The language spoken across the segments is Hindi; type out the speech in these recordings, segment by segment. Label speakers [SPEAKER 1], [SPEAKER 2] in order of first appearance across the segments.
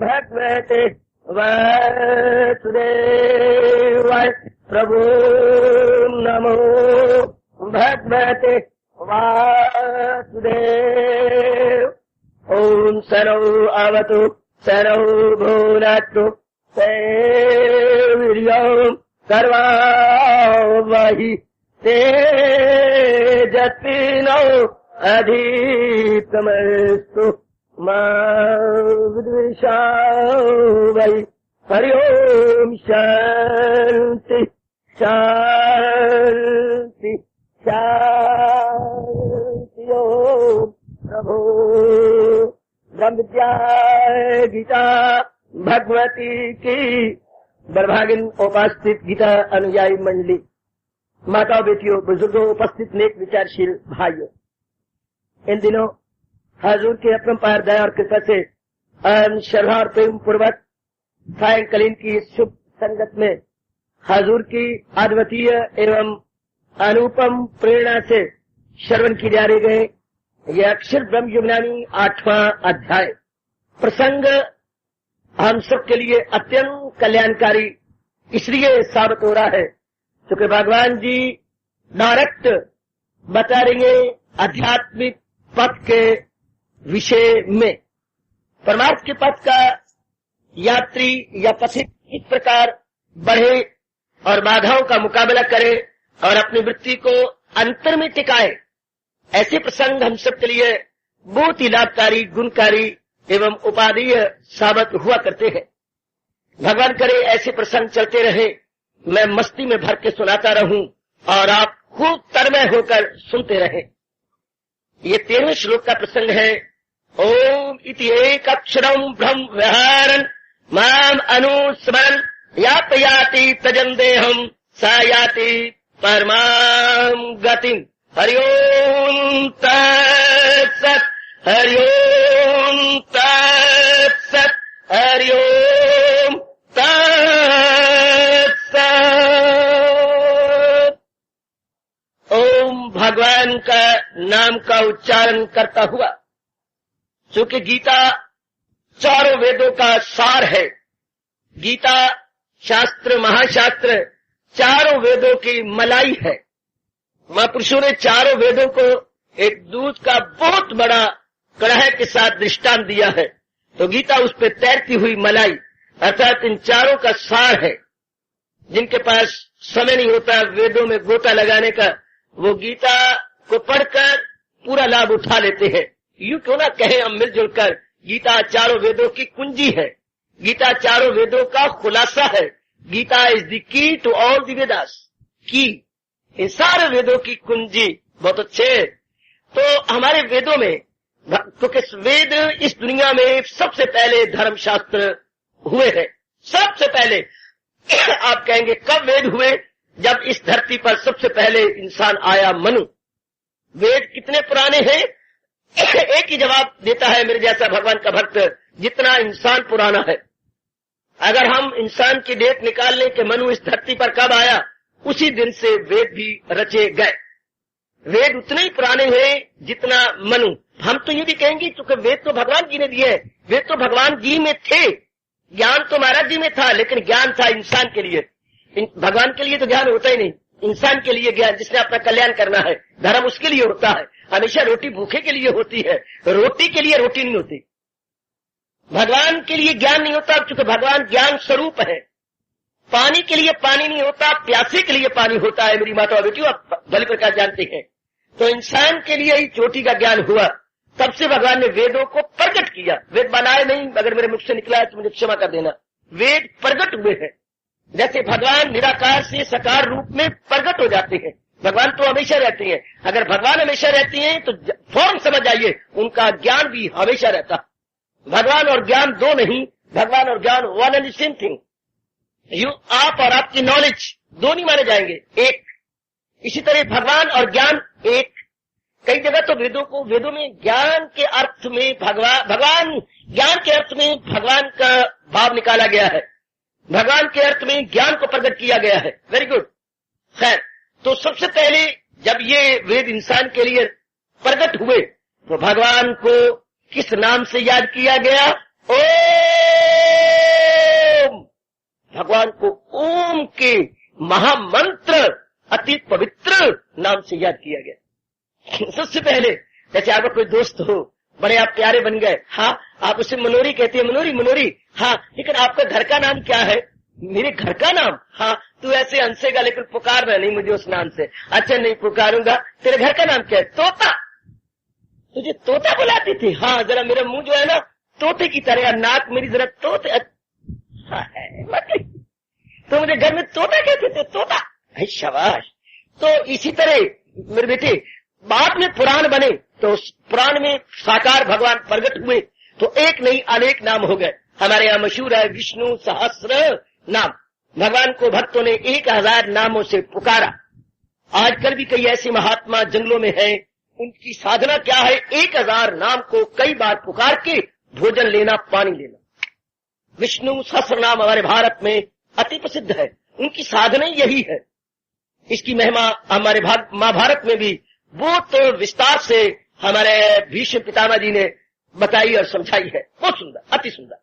[SPEAKER 1] भगवते वासुदेवाय। प्रभु नमो भगवते वासुदेव। ओम सनौ अवतु सनौ भुनक्तु सेवीर्यं कर्वावहि तेजस्विनो अधिकमस्तु मा विद्विषावै। हरि ओम शांति शांति शांति। ओम प्रभु ब्रह्म विद्या गीता भगवती की बर्भागिन उपस्थित गीता अनुयायी मंडली, माता बेटियों, बुजुर्गों, उपस्थित नेक विचारशील भाइयों, इन दिनों हजूर के अपरंपार दया और कृपा से श्रद्धा और प्रेम पूर्वक सायंकालीन की शुभ संगत में हजूर की अद्वितीय एवं अनुपम प्रेरणा से श्रवण की जा रही गए यह अक्षर ब्रह्म युगनानी 8वां अध्याय प्रसंग हम सब के लिए अत्यंत कल्याणकारी इसलिए साबित हो रहा है क्योंकि भगवान जी डायरेक्ट बता रही है आध्यात्मिक पथ के विषय में। परमार्थ के पथ का यात्री या पथिक इस प्रकार बढ़े और बाधाओं का मुकाबला करे और अपनी वृत्ति को अंतर में टिकाए, ऐसे प्रसंग हम सब के लिए बहुत ही लाभकारी, गुणकारी एवं उपादेय साबित हुआ करते हैं। भगवान करे ऐसे प्रसंग चलते रहे, मैं मस्ती में भर के सुनाता रहूं और आप खूब तन्मय होकर सुनते रहें। ये 13वें श्लोक का प्रसंग है। ओम इति एक अक्षरम ब्रह्म व्यवहारन माम अनुस्मरन यात याति तजन देहम सा याति परमाम गतिम। हरि ओम तत्सत्। हरि ओम तत्सत्। हरि ओम तत्सत्। ओम भगवान का नाम का उच्चारण करता हुआ, चूंकि गीता चारों वेदों का सार है, गीता शास्त्र महाशास्त्र चारों वेदों की मलाई है। महापुरुषों ने चारों वेदों को एक दूध का बहुत बड़ा कड़ाहे के साथ दृष्टांत दिया है, तो गीता उस पर तैरती हुई मलाई अर्थात इन चारों का सार है। जिनके पास समय नहीं होता वेदों में गोता लगाने का, वो गीता को पढ़कर पूरा लाभ उठा लेते हैं। यूं क्यों ना कहें हम मिलजुल कर, गीता चारों वेदों की कुंजी है, गीता चारों वेदों का खुलासा है। Gita is the key to all the Vedas, की इन सारे वेदों की कुंजी। बहुत अच्छे। तो हमारे वेदों में, क्योंकि वेद इस दुनिया में सबसे पहले धर्मशास्त्र हुए हैं, सबसे पहले। आप कहेंगे कब वेद हुए? जब इस धरती पर सबसे पहले इंसान आया, मनु। वेद कितने पुराने हैं? एक ही जवाब देता है मेरे जैसा भगवान का भक्त, जितना इंसान पुराना है। अगर हम इंसान की डेट निकाल लें कि मनु इस धरती पर कब आया, उसी दिन से वेद भी रचे गए। वेद उतने ही पुराने हैं जितना मनु। हम तो ये भी कहेंगे क्योंकि वेद तो भगवान जी ने दिए हैं, वेद तो भगवान जी में थे, ज्ञान तो महाराज जी में था, लेकिन ज्ञान था इंसान के लिए। भगवान के लिए तो ज्ञान होता ही नहीं, इंसान के लिए ज्ञान, जिसने अपना कल्याण करना है। धर्म उसके लिए होता है। हमेशा रोटी भूखे के लिए होती है, रोटी के लिए रोटी नहीं होती। भगवान के लिए ज्ञान नहीं होता क्योंकि भगवान ज्ञान स्वरूप है। पानी के लिए पानी नहीं होता, प्यासे के लिए पानी होता है। मेरी माता और बेटियों, आप भली प्रकार जानते हैं। तो इंसान के लिए ही चोटी का ज्ञान हुआ, तब से भगवान ने वेदों को प्रकट किया। वेद बनाए नहीं, अगर मेरे मुख से निकला है तो मुझे क्षमा कर देना। वेद प्रकट हुए हैं। जैसे भगवान निराकार से साकार रूप में प्रकट हो जाते हैं। भगवान तो हमेशा रहते हैं। अगर भगवान हमेशा रहते हैं तो फौरन समझ आइए उनका ज्ञान भी हमेशा रहता। भगवान और ज्ञान दो नहीं, भगवान और ज्ञान वन एंड सेम थिंग। आप और आपकी नॉलेज दो नहीं माने जाएंगे, एक। इसी तरह भगवान और ज्ञान एक। कई जगह तो वेदों में ज्ञान के अर्थ में भगवान ज्ञान के अर्थ में भगवान का भाव निकाला गया है, भगवान के अर्थ में ज्ञान को प्रकट किया गया है। Very good. खैर, तो सबसे पहले जब ये वेद इंसान के लिए प्रकट हुए तो भगवान को किस नाम से याद किया गया? ओम भगवान को ओम के महामंत्र अति पवित्र नाम से याद किया गया। सबसे पहले जैसे आपका कोई दोस्त हो, बड़े आप प्यारे बन गए, हाँ आप उसे मनोरी कहते हैं, मनोरी मनोरी, हाँ लेकिन आपका घर का नाम क्या है? मेरे घर का नाम, हाँ तू ऐसे हंसेगा लेकिन पुकारना नहीं मुझे उस नाम से। अच्छा नहीं पुकारूंगा। तेरे घर का नाम क्या है? तोता। तुझे तोता बुलाती थी? हाँ जरा मेरा मुंह जो है ना तोते की तरह, नाक मेरी जरा तोते, हाँ, तो मुझे घर में तोता कहते थे, तोता। शाबाश। तो इसी तरह मेरे बेटे बाद में पुराण बने तो पुराण में साकार भगवान प्रकट हुए तो एक नहीं अनेक नाम हो गए। हमारे यहाँ मशहूर है विष्णु सहस्र नाम। भगवान को भक्तों ने 1000 नामों से पुकारा। आजकल भी कई ऐसे महात्मा जंगलों में हैं, उनकी साधना क्या है? 1000 नाम को कई बार पुकार के भोजन लेना, पानी लेना। विष्णु सहस्र नाम हमारे भारत में अति प्रसिद्ध है, उनकी साधना यही है। इसकी महिमा हमारे महाभारत में भी बहुत विस्तार से हमारे भीष्म पितामह जी ने बताई और समझाई है। बहुत सुंदर, अति सुंदर।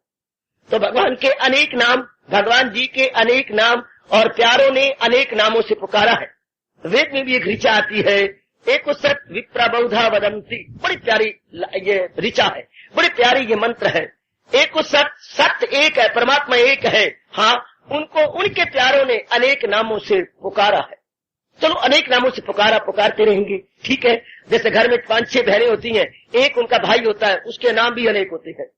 [SPEAKER 1] तो भगवान के अनेक नाम, भगवान जी के अनेक नाम और प्यारों ने अनेक नामों से पुकारा है। वेद में भी एक ऋचा आती है, एको सत विप्रा बहुधा वदंती। बड़ी प्यारी ये ऋचा है, बड़ी प्यारी ये मंत्र है। एको सत, सत्य एक है, परमात्मा एक है। हाँ उनको उनके प्यारों ने अनेक नामों से पुकारा है। चलो अनेक नामों से पुकारते रहेंगे, ठीक है। जैसे घर में 5-6 बहनें होती हैं, एक उनका भाई होता है, उसके नाम भी अनेक होते हैं,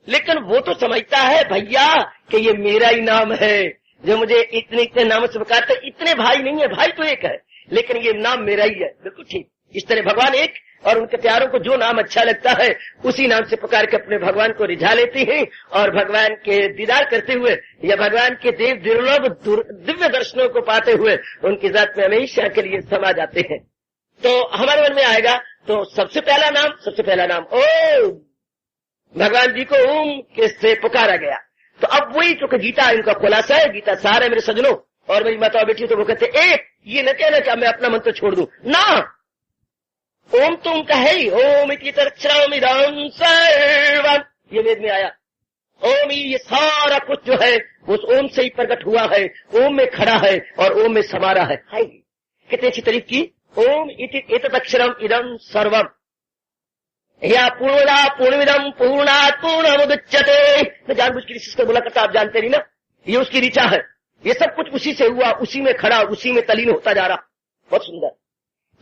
[SPEAKER 1] लेकिन वो तो समझता है भैया कि ये मेरा ही नाम है, जो मुझे इतने नामों से पुकारते। इतने भाई नहीं है, भाई तो एक है, लेकिन ये नाम मेरा ही है। बिल्कुल ठीक। इस तरह भगवान एक और उनके प्यारों को जो नाम अच्छा लगता है उसी नाम से पुकार के अपने भगवान को रिझा लेती हैं और भगवान के दीदार करते हुए या भगवान के देव दुर्लभ दिव्य दर्शनों को पाते हुए उनकी जात में हमेशा के लिए समा जाते हैं। तो हमारे मन में आएगा तो सबसे पहला नाम ओम। भगवान जी को ओम के से पुकारा गया। तो अब वही जो गीता इनका खुलासा है, गीता सार है मेरे सजनों और मेरी माता बेटी। तो वो कहते एक ये न कहना कि मैं अपना मंत्र छोड़ दूं ना, ओम तो उनका है ही। ओम इति तत्सर्वमिदं सर्वम्, ये वेद में आया। ओम ये सारा कुछ जो है उस ओम से ही प्रकट हुआ है, ओम में खड़ा है और ओम में समा रहा है। कितनी अच्छी तारीफ की। ओम इति एतदक्षरम इदं सर्वम या पूर्णा पूर्णमिदं पूर्णात् पूर्णमुदच्यते। मैं जानबूझ के इसको बोला करता, आप जानते नहीं ना, ये उसकी ऋचा है। ये सब कुछ उसी से हुआ, उसी में खड़ा, उसी में तलीन होता जा रहा। बहुत सुंदर।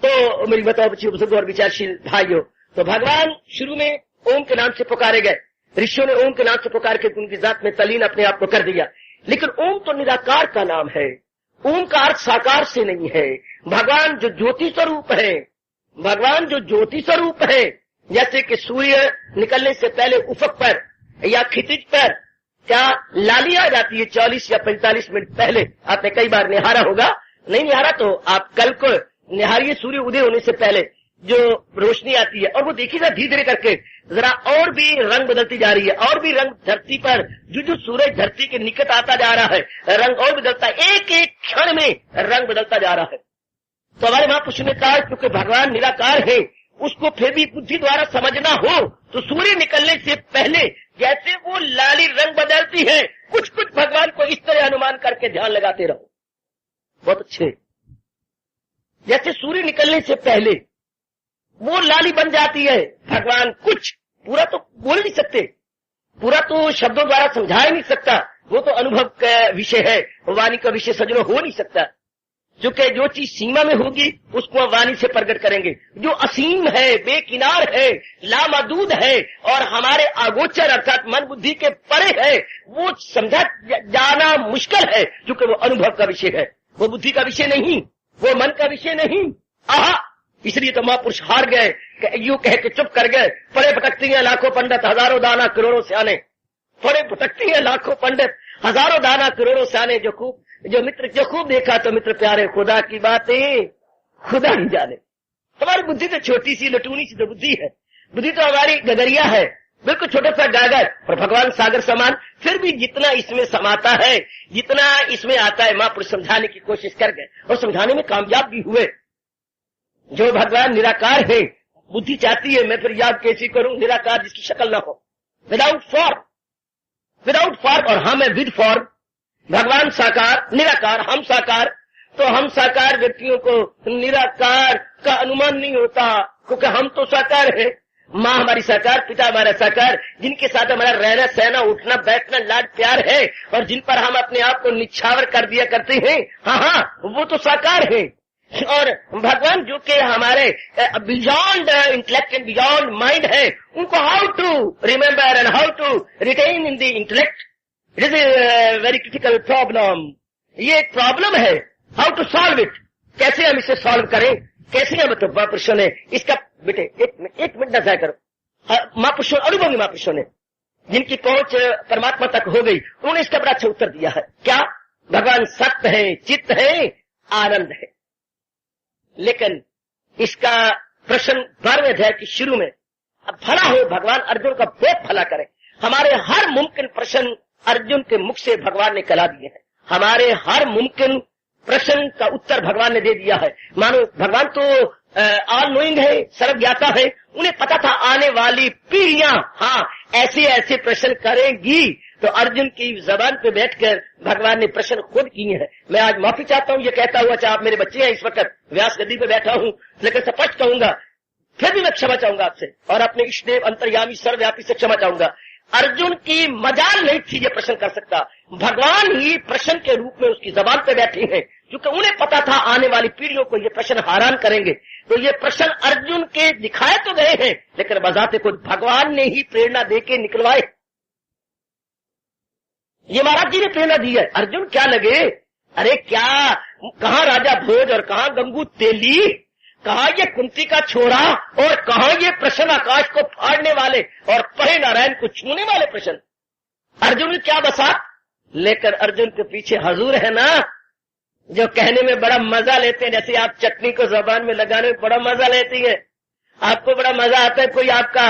[SPEAKER 1] तो मेरी बताओ बच्चियों, बुजुर्ग और विचारशील भाइयों, तो भगवान शुरू में ओम के नाम से पुकारे गए। ऋषियों ने ओम के नाम से पुकार के उनकी जात में तलीन अपने आप को कर दिया। लेकिन ओम तो निराकार का नाम है, ओम का अर्थ साकार से नहीं है। भगवान जो ज्योति स्वरूप है, भगवान जो ज्योति स्वरूप है, जैसे कि सूर्य निकलने से पहले उफक पर या क्षितिज पर क्या लाली आ जाती है 40 या 45 मिनट पहले। आपने कई बार निहारा होगा, नहीं निहारा तो आप कल को निहारिए। सूर्य उदय होने से पहले जो रोशनी आती है और वो देखिएगा धीरे धीरे करके जरा और भी रंग बदलती जा रही है, और भी रंग धरती पर जो सूरज धरती के निकट आता जा रहा है, रंग और बदलता है, एक एक क्षण में रंग बदलता जा रहा है। तो हमारे महापुरुष ने कहा क्योंकि भगवान निराकार है, उसको फिर भी बुद्धि द्वारा समझना हो तो सूर्य निकलने से पहले जैसे वो लाली रंग बदलती है, कुछ कुछ भगवान को इस तरह अनुमान करके ध्यान लगाते रहो। बहुत अच्छे। जैसे सूर्य निकलने से पहले वो लाली बन जाती है, भगवान कुछ पूरा तो बोल नहीं सकते, पूरा तो शब्दों द्वारा समझा ही नहीं सकता, वो तो अनुभव का विषय है, वाणी का विषय सजनों हो नहीं सकता। क्योंकि जो चीज सीमा में होगी उसको हम वाणी से प्रकट करेंगे। जो असीम है, बेकिनार है, लामहदूद है और हमारे अगोचर अर्थात मन बुद्धि के परे है, वो समझा जाना मुश्किल है, क्योंकि वो अनुभव का विषय है, वो बुद्धि का विषय नहीं, वो मन का विषय नहीं। इसलिए तो महापुरुष हार गए, यूं कह के चुप कर गए। पड़े भटकती हैं लाखों पंडित, हजारों दाना करोड़ों सियाने। पड़े भटकती हैं लाखों पंडित, हजारों दाना करोड़ों सियाने। जो खूब देखा तो मित्र प्यारे, खुदा की बातें खुदा ही जाने। हमारी बुद्धि तो छोटी सी लटूनी सी तो बुद्धि है, बुद्धि तो हमारी गगरिया है, बिल्कुल छोटा सा गागर, और भगवान सागर समान। फिर भी जितना इसमें समाता है, जितना इसमें आता है, महापुरुष समझाने की कोशिश कर गए और समझाने में कामयाब भी हुए। जो भगवान निराकार है, बुद्धि चाहती है मैं फिर याद कैसी करूं, निराकार जिसकी शक्ल ना हो, विदाउट फॉर्म, और हाँ मैं विद फॉर्म, भगवान साकार, निराकार, हम साकार। तो हम साकार व्यक्तियों को निराकार का अनुमान नहीं होता, क्योंकि हम तो साकार है। माँ हमारी साकार, पिता हमारा साकार, जिनके साथ हमारा रहना सहना उठना बैठना लाड प्यार है, और जिन पर हम अपने आप को निछावर कर दिया करते हैं, हाँ, वो तो साकार है। और भगवान जो कि हमारे beyond intellect and beyond mind है, उनको how to remember and how to retain in the intellect, it is a very critical problem. ये एक प्रॉब्लम है, हाउ टू सॉल्व इट, कैसे हम इसे सॉल्व करें, कैसे हम तो महापुरुषों ने इसका, बेटे एक मिनट न जाया करो, महापुरुषों, अनुभवी महापुरुषों ने, जिनकी पहुंच परमात्मा तक हो गई, उन्होंने इसका बड़ा अच्छा उत्तर दिया है। क्या? भगवान सत्य है, चित्त है, आनंद है। लेकिन इसका प्रश्न 12वें अध्याय की शुरू में, अब भला हो भगवान अर्जुन का बहुत भला करे। हमारे हर मुमकिन प्रश्न अर्जुन के मुख से भगवान ने कला दिए हैं। हमारे हर मुमकिन प्रश्न का उत्तर भगवान ने दे दिया है। मानो भगवान तो ऑल नोइंग है, सर्वज्ञाता है, उन्हें पता था आने वाली पीढ़ियां ऐसे ऐसे प्रश्न करेंगी। तो अर्जुन की जबान पे बैठकर भगवान ने प्रश्न खुद किए हैं। मैं आज माफी चाहता हूं ये कहता हुआ, चाहे आप मेरे बच्चे हैं, इस वक्त व्यास गद्दी पे बैठा हूं, लेकिन स्पष्ट कहूंगा, फिर भी मैं क्षमा चाहूंगा आपसे, और अपने इष्टदेव अंतर्यामी सर्वव्यापी से क्षमा चाहूंगा। अर्जुन की मजाल नहीं थी ये प्रश्न कर सकता, भगवान ही प्रश्न के रूप में उसकी जबान पे बैठे हैं, क्योंकि उन्हें पता था आने वाली पीढ़ियों को ये प्रश्न हैरान करेंगे। तो ये प्रश्न अर्जुन के दिखाए तो गए हैं, लेकिन बजाते खुद भगवान ने ही प्रेरणा देके निकलवाए। ये महाराज जी ने प्रेरणा दी है। अर्जुन क्या लगे, अरे क्या, कहाँ राजा भोज और कहाँ गंगू तेली, कहाँ ये कुंती का छोरा और कहाँ ये प्रश्न आकाश को फाड़ने वाले और परे नारायण को छूने वाले प्रश्न। अर्जुन ने क्या बसा, लेकर अर्जुन के पीछे हजूर है ना, जो कहने में बड़ा मजा लेते हैं। जैसे आप चटनी को जबान में लगाने में बड़ा मजा लेती है, आपको बड़ा मजा आता है, कोई आपका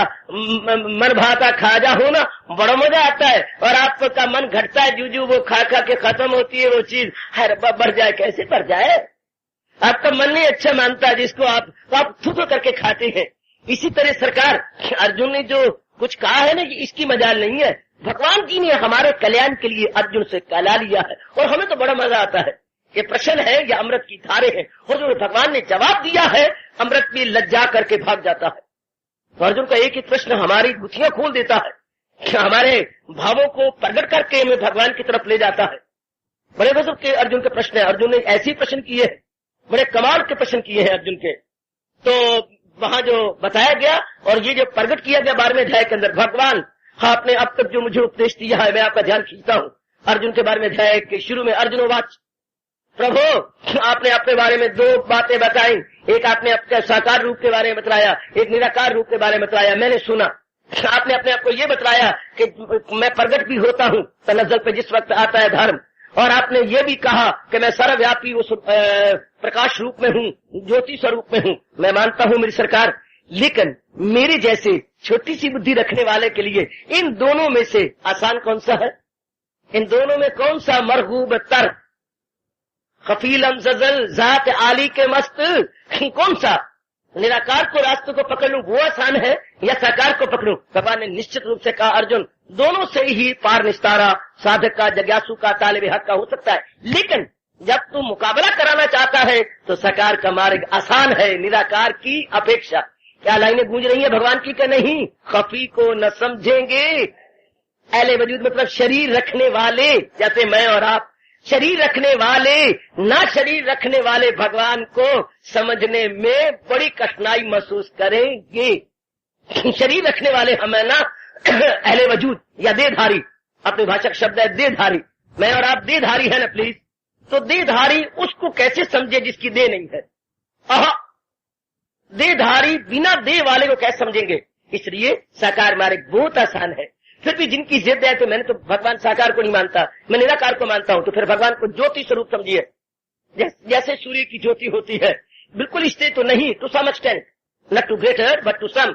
[SPEAKER 1] मन भाता खाजा हो ना, बड़ा मजा आता है, और आपका मन घटता है, जू वो खा खा के खत्म होती है वो चीज, है बढ़ जाए, कैसे बढ़ जाए, आपका मन नहीं अच्छा मानता जिसको आप थूथू करके खाते हैं। इसी तरह सरकार अर्जुन ने जो कुछ कहा है ना, इसकी मजाल नहीं है, भगवान जी ने हमारे कल्याण के लिए अर्जुन से कला लिया है, और हमें तो बड़ा मजा आता है। ये प्रश्न है या अमृत की धारे है, और जो भगवान ने जवाब दिया है, अमृत भी लज्जा करके भाग जाता है। तो अर्जुन का एक ही प्रश्न हमारी गुत्थियां खोल देता है, हमारे भावों को प्रकट करके हमें भगवान की तरफ ले जाता है। बड़े गजब के अर्जुन के प्रश्न है, अर्जुन ने ऐसे प्रश्न किए हैं, बड़े कमाल के प्रश्न किए हैं अर्जुन के। तो वहां जो बताया गया और ये जो प्रकट किया गया 12वें अध्याय के अंदर, भगवान आपने अब तक जो मुझे उपदेश दिया है, मैं आपका ध्यान खींचता हूँ। अर्जुन के 12वें अध्याय के शुरू में अर्जुन वाच, प्रभु आपने अपने बारे में 2 बातें बताई, एक आपने अपने साकार रूप के बारे में बतलाया, एक निराकार रूप के बारे में बतलाया, मैंने सुना। आपने अपने आप को ये बतलाया कि मैं प्रगट भी होता हूँ तनज्जुल पे जिस वक्त आता है धर्म, और आपने ये भी कहा कि मैं सर्वव्यापी उस प्रकाश रूप में हूँ, ज्योति स्वरूप में हूँ। मैं मानता हूँ मेरी सरकार, लेकिन मेरे जैसे छोटी सी बुद्धि रखने वाले के लिए इन दोनों में से आसान कौन सा है, इन दोनों में कौन सा मरगूब तर, खफीलम जजल जात आली के मस्त, कौन सा, निराकार को रास्ते को पकड़ लूं वो आसान है या साकार को पकड़ूं? भगवान ने निश्चित रूप से कहा, अर्जुन दोनों से ही पार निस्तारा साधक का, जग्यासु का, तालिब हक का हो सकता है, लेकिन जब तू मुकाबला कराना चाहता है तो साकार का मार्ग आसान है निराकार की अपेक्षा। क्या लाइनें गूंज रही है भगवान की कि नहीं? खफी को न समझेंगे, अहले वजूद मतलब शरीर रखने वाले, जैसे मैं और आप, शरीर रखने वाले ना शरीर रखने वाले भगवान को समझने में बड़ी कठिनाई महसूस करेंगे। शरीर रखने वाले हमें ना अहले वजूद या देहधारी, अपनी भाषा का शब्द है देहधारी, मैं और आप देहधारी है ना प्लीज, तो देहधारी उसको कैसे समझे जिसकी देह नहीं है? देहधारी बिना देह वाले को कैसे समझेंगे? इसलिए साकार मार्ग बहुत आसान है। फिर भी जिनकी जिद है, तो मैंने तो भगवान साकार को नहीं मानता, मैं निराकार को मानता हूं, तो फिर भगवान को ज्योति स्वरूप समझिए, जैसे सूर्य की ज्योति होती है, बिल्कुल इससे तो नहीं, to some extent, not too greater but to some,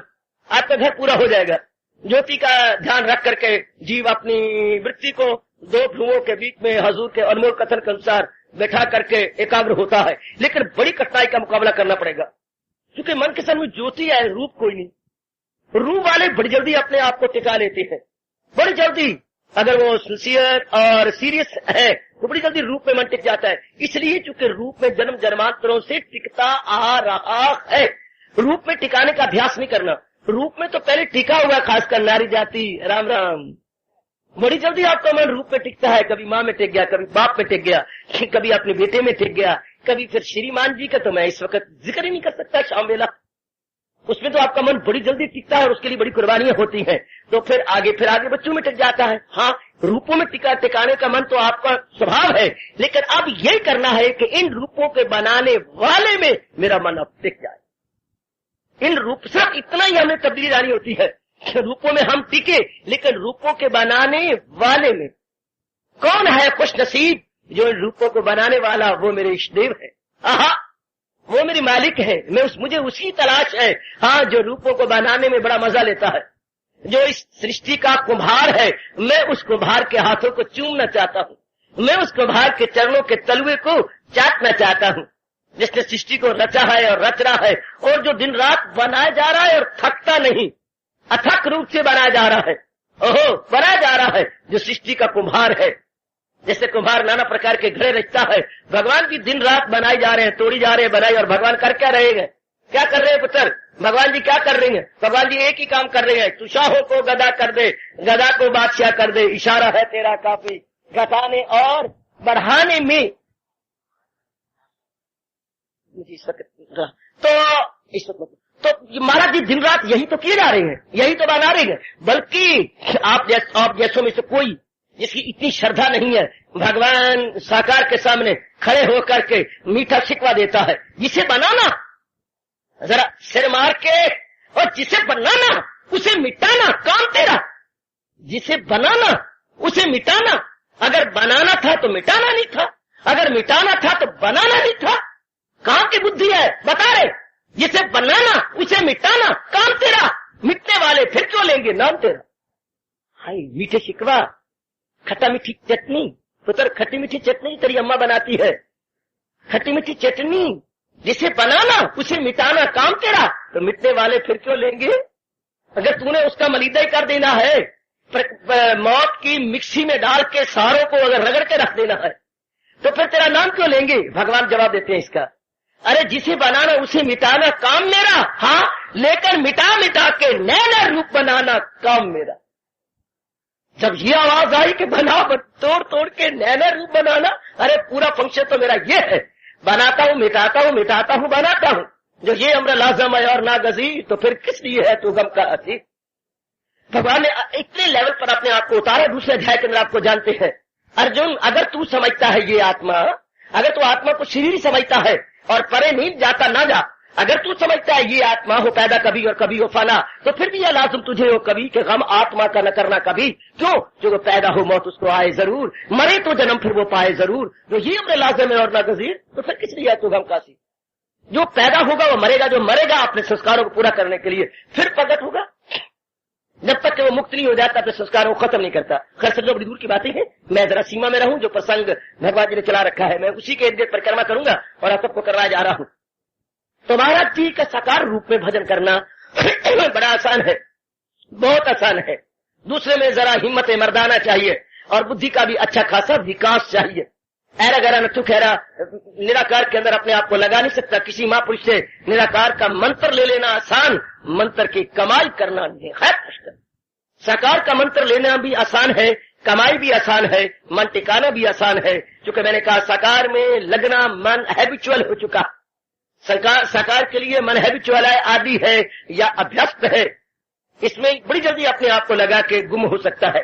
[SPEAKER 1] आपका घर पूरा हो जाएगा। ज्योति का ध्यान रख करके जीव अपनी वृत्ति को 2 भ्रुवों के बीच में हजूर के अनमोल कथन के अनुसार बैठा करके एकाग्र होता है, लेकिन बड़ी कठिनाई का मुकाबला करना पड़ेगा, क्योंकि मन के सामने ज्योति है, रूप कोई नहीं। रूप वाले बड़ी जल्दी अपने आप को टिका लेते हैं, बड़ी जल्दी, अगर वो सिंसियर और सीरियस है तो बड़ी जल्दी रूप में मन टिक जाता है। इसलिए चूंकि रूप में जन्म जन्मांतरों से टिकता आ रहा है, रूप में टिकाने का अभ्यास नहीं करना। रूप में तो पहले टिका हुआ, खासकर नारी जाति, राम राम, बड़ी जल्दी आपका मन रूप में टिकता है। कभी माँ में टिक गया, कभी बाप में टिक गया, कभी अपने बेटे में टिक गया, कभी फिर श्रीमान जी का तो मैं इस वक्त जिक्र ही नहीं कर सकता, शाम वेला उसमें तो आपका मन बड़ी जल्दी टिकता है और उसके लिए बड़ी कुर्बानियां होती हैं। तो फिर आगे बच्चों में टिक जाता है। हाँ, रूपों में टिकाने का मन तो आपका स्वभाव है, लेकिन अब यही करना है कि इन रूपों के बनाने वाले में मेरा मन अब टिक जाए। इन रूप से इतना ही हमें तब्दीली लानी होती है। रूपों में हम टिके, लेकिन रूपों के बनाने वाले में कौन है खुश नसीब? जो इन रूपों को बनाने वाला वो मेरे इष्टदेव है। आहा, वो मेरी मालिक है, मुझे उसी तलाश है। हाँ, जो रूपों को बनाने में बड़ा मजा लेता है, जो इस सृष्टि का कुम्हार है, मैं उस कुम्हार के हाथों को चूमना चाहता हूँ, मैं उस कुम्हार के चरणों के तलवे को चाटना चाहता हूँ, जिसने सृष्टि को रचा है और रच रहा है, और जो दिन रात बनाया जा रहा है और थकता नहीं, अथक रूप से बनाया जा रहा है। ओहो, बनाया जा रहा है, जो सृष्टि का कुम्हार है। जैसे कुम्हार नाना प्रकार के घड़े रचता है, भगवान भी दिन रात बनाए जा रहे हैं, तोड़ी जा रहे हैं, बनाई। और भगवान कर क्या रहे हैं? क्या कर रहे हैं पुत्र? भगवान जी क्या कर रहे हैं? भगवान जी एक ही काम कर रहे हैं, तू शाहों को गदा कर दे, गदा को बादशाह कर दे, इशारा है तेरा काफी, घटाने और बढ़ाने में। तो इस वक्त तो महाराज जी दिन रात यही तो किए जा रहे हैं, यही तो बना रहे हैं। बल्कि आप जैसों में से कोई जिसकी इतनी श्रद्धा नहीं है, भगवान साकार के सामने खड़े होकर के मीठा शिकवा देता है, जिसे बनाना जरा सिर मार के, और जिसे बनाना उसे मिटाना काम तेरा, जिसे बनाना उसे मिटाना। अगर बनाना था तो मिटाना नहीं था, अगर मिटाना था तो बनाना नहीं था। कहां की बुद्धि है बता रहे? जिसे बनाना उसे मिटाना काम तेरा, मिटने वाले फिर क्यों लेंगे नाम तेरा। हाय मीठे शिकवा, खट्टा मीठी चटनी, पुत्र खट्टी मीठी चटनी तेरी अम्मा बनाती है, खट्टी मीठी चटनी। जिसे बनाना उसे मिटाना काम तेरा, तो मिटने वाले फिर क्यों लेंगे। अगर तूने उसका मलीदा ही कर देना है, मौत की मिक्सी में डाल के सारों को अगर रगड़ के रख देना है, तो फिर तेरा नाम क्यों लेंगे। भगवान जवाब देते हैं इसका, अरे जिसे बनाना उसे मिटाना काम मेरा, हाँ, लेकर मिटा मिटा के नया नया रूप बनाना काम मेरा। जब ये आवाज आई कि बना तोड़ तोड़ के नया नया रूप बनाना, अरे पूरा फंक्शन तो मेरा ये है, बनाता हूँ मिटाता हूँ, मिटाता हूँ बनाता हूँ। जो ये अम्र लाजम है और ना गजी, तो फिर किस लिए है तू गम का असी। भगवान ने इतने लेवल पर अपने आप को उतारा। दूसरे अध्याय के अंदर आपको जानते हैं, अर्जुन अगर तू समझता है ये आत्मा, अगर तू आत्मा को शरीर समझता है और परे नहीं जाता ना जा, अगर तू समझता है ये आत्मा हो पैदा कभी और कभी हो फना, तो फिर भी यह लाजुम तुझे हो कभी कि गम आत्मा का न करना कभी। क्यों? जो पैदा हो मौत उसको आए जरूर, मरे तो जन्म फिर वो पाए जरूर। जो ये अम्र लाजम है और ना गजीर, तो फिर किस लिए है तू गम कासी। जो पैदा होगा वो मरेगा, जो मरेगा अपने संस्कारों को पूरा करने के लिए फिर प्रकट होगा। जब तक कि वो मुक्त नहीं हो जाता अपने संस्कारों को खत्म नहीं करता। खैर सब बड़ी दूर की बातें हैं, मैं जरा सीमा में रहूं। जो प्रसंग भगवान जी ने चला रखा है मैं उसी के इर्द गिर्द परिक्रमा करूंगा और आप सबको करवाया जा रहा हूं। तो महाराज जी का साकार रूप में भजन करना बड़ा आसान है, बहुत आसान है। दूसरे में जरा हिम्मत मर्दाना चाहिए और बुद्धि का भी अच्छा खासा विकास चाहिए। ऐरा गैरा नथु खैरा निराकार के अंदर अपने आप को लगा नहीं सकता। किसी महापुरुष से निराकार का मंत्र ले लेना आसान, मंत्र की कमाई करना नहीं है मुश्किल। साकार का मंत्र लेना भी आसान है, कमाई भी आसान है, मन टिकाना भी आसान है। क्योंकि मैंने कहा साकार में लगना मन हैबिचुअल हो चुका। साकार के लिए मन हैबिचुअल है, आदि है या अभ्यस्त है, इसमें बड़ी जल्दी अपने आप को लगा के गुम हो सकता है।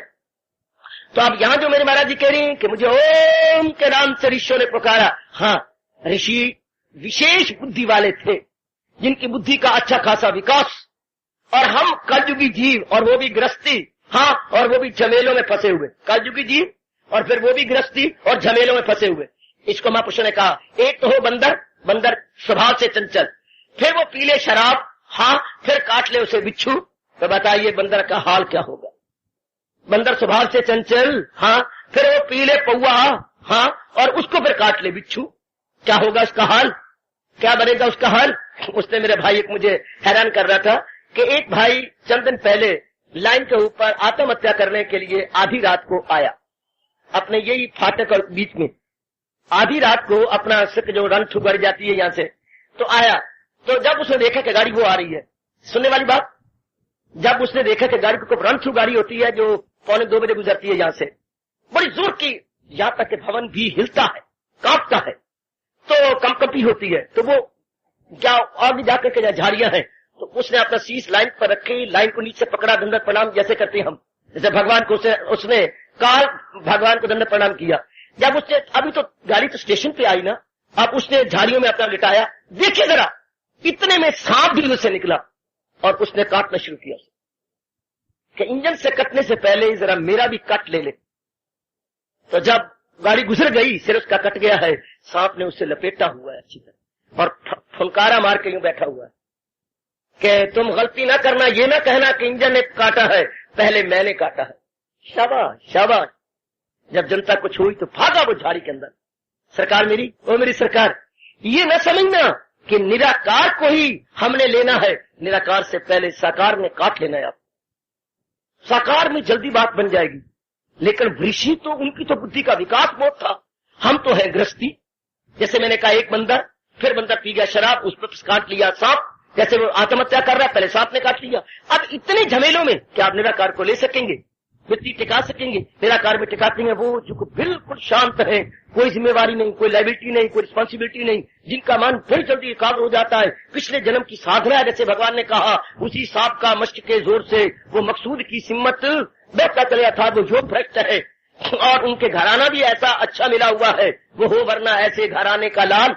[SPEAKER 1] तो अब यहां जो मेरे महाराज जी कह रही हैं कि मुझे ओम के नाम से ऋषियों ने पुकारा। हाँ, ऋषि विशेष बुद्धि वाले थे, जिनकी बुद्धि का अच्छा खासा विकास। और हम कलयुगी जीव, और वो भी गृहस्थी, हाँ, और वो भी झमेलों में फंसे हुए। कलयुगी जीव और फिर वो भी गृहस्थी और झमेलों में फंसे हुए। इसको महापुरुषों ने कहा, एक तो हो बंदर, बंदर स्वभाव से चंचल, फिर वो पी ले शराब, हाँ, फिर काट ले उसे बिच्छू। तो बताइए बंदर का हाल क्या होगा। बंदर स्वभाव से चंचल, हाँ, फिर वो पी ले पौआ, हाँ, और उसको फिर काट ले बिच्छू। क्या होगा उसका हाल, क्या बनेगा उसका हाल। उसने मेरे भाई एक मुझे हैरान कर रहा था कि एक भाई चंद दिन पहले लाइन के ऊपर आत्महत्या करने के लिए आधी रात को आया, अपने यही फाटक और बीच में आधी रात को अपना सिक जो रन थ्रू गाड़ी जाती है यहां से, तो आया। तो जब उसने देखा कि गाड़ी वो आ रही है, सुनने वाली बात, जब उसने देखा कि गाड़ी को रन थ्रू गाड़ी होती है जो 1:45 बजे गुजरती है यहां से, बड़ी जोर की, यहां तक कि भवन भी हिलता है, कांपता है, तो कंपकंपी होती है। तो वो क्या आगे जाकर के झाड़ियां हैं, तो उसने अपना शीश लाइन पर रखी, लाइन को नीचे पकड़ा, दंडवत प्रणाम जैसे करते हैं हम, जैसे भगवान को उसने काल भगवान को दंडवत प्रणाम किया। जब उसने अभी तो गाड़ी तो स्टेशन पे आई ना, अब उसने झाड़ियों में अपना लिटाया, देखिए जरा, इतने में सांप भी उससे निकला और उसने काटना शुरू किया कि इंजन से कटने से पहले जरा मेरा भी कट ले ले। तो जब गाड़ी गुजर गई, सिर उसका कट गया है, सांप ने उससे लपेटा हुआ है अच्छी तरह और फुनकारा मार के यूं बैठा हुआ है कि तुम गलती ना करना, ये ना कहना कि इंजन ने काटा है, पहले मैंने काटा है। शाबाश शाबाश। जब जनता को छुई तो भागा वो झाड़ी के अंदर, सरकार मेरी, ओ मेरी सरकार। ये न समझना कि निराकार को ही हमने लेना है, निराकार से पहले साकार ने काट लेना है। आप साकार में जल्दी बात बन जाएगी, लेकिन ऋषि तो उनकी तो बुद्धि का विकास बहुत था, हम तो है गृहस्थी। जैसे मैंने कहा, एक बंदर, फिर बंदर पी गया शराब, उस पर काट लिया सांप, जैसे वो आत्महत्या कर रहा है, पहले सांप ने काट लिया। अब इतने झमेलों में क्या आप निराकार को ले सकेंगे, वृत्ति टिका सकेंगे? निराकार में टिकाते हैं वो जो बिल्कुल शांत है, कोई जिम्मेवारी नहीं, कोई लायबिलिटी नहीं, कोई रिस्पॉन्सिबिलिटी नहीं, जिनका मन बड़ी जल्दी एकाग्र हो जाता है। पिछले जन्म की साधना है, जैसे भगवान ने कहा, उसी सांप का मस्त के जोर से वो मकसूद की सिम्मत बहता चला था, वो जो भ्रष्ट है। और उनके घराना भी ऐसा अच्छा मिला हुआ है, वो हो वरना ऐसे घराने का लाल,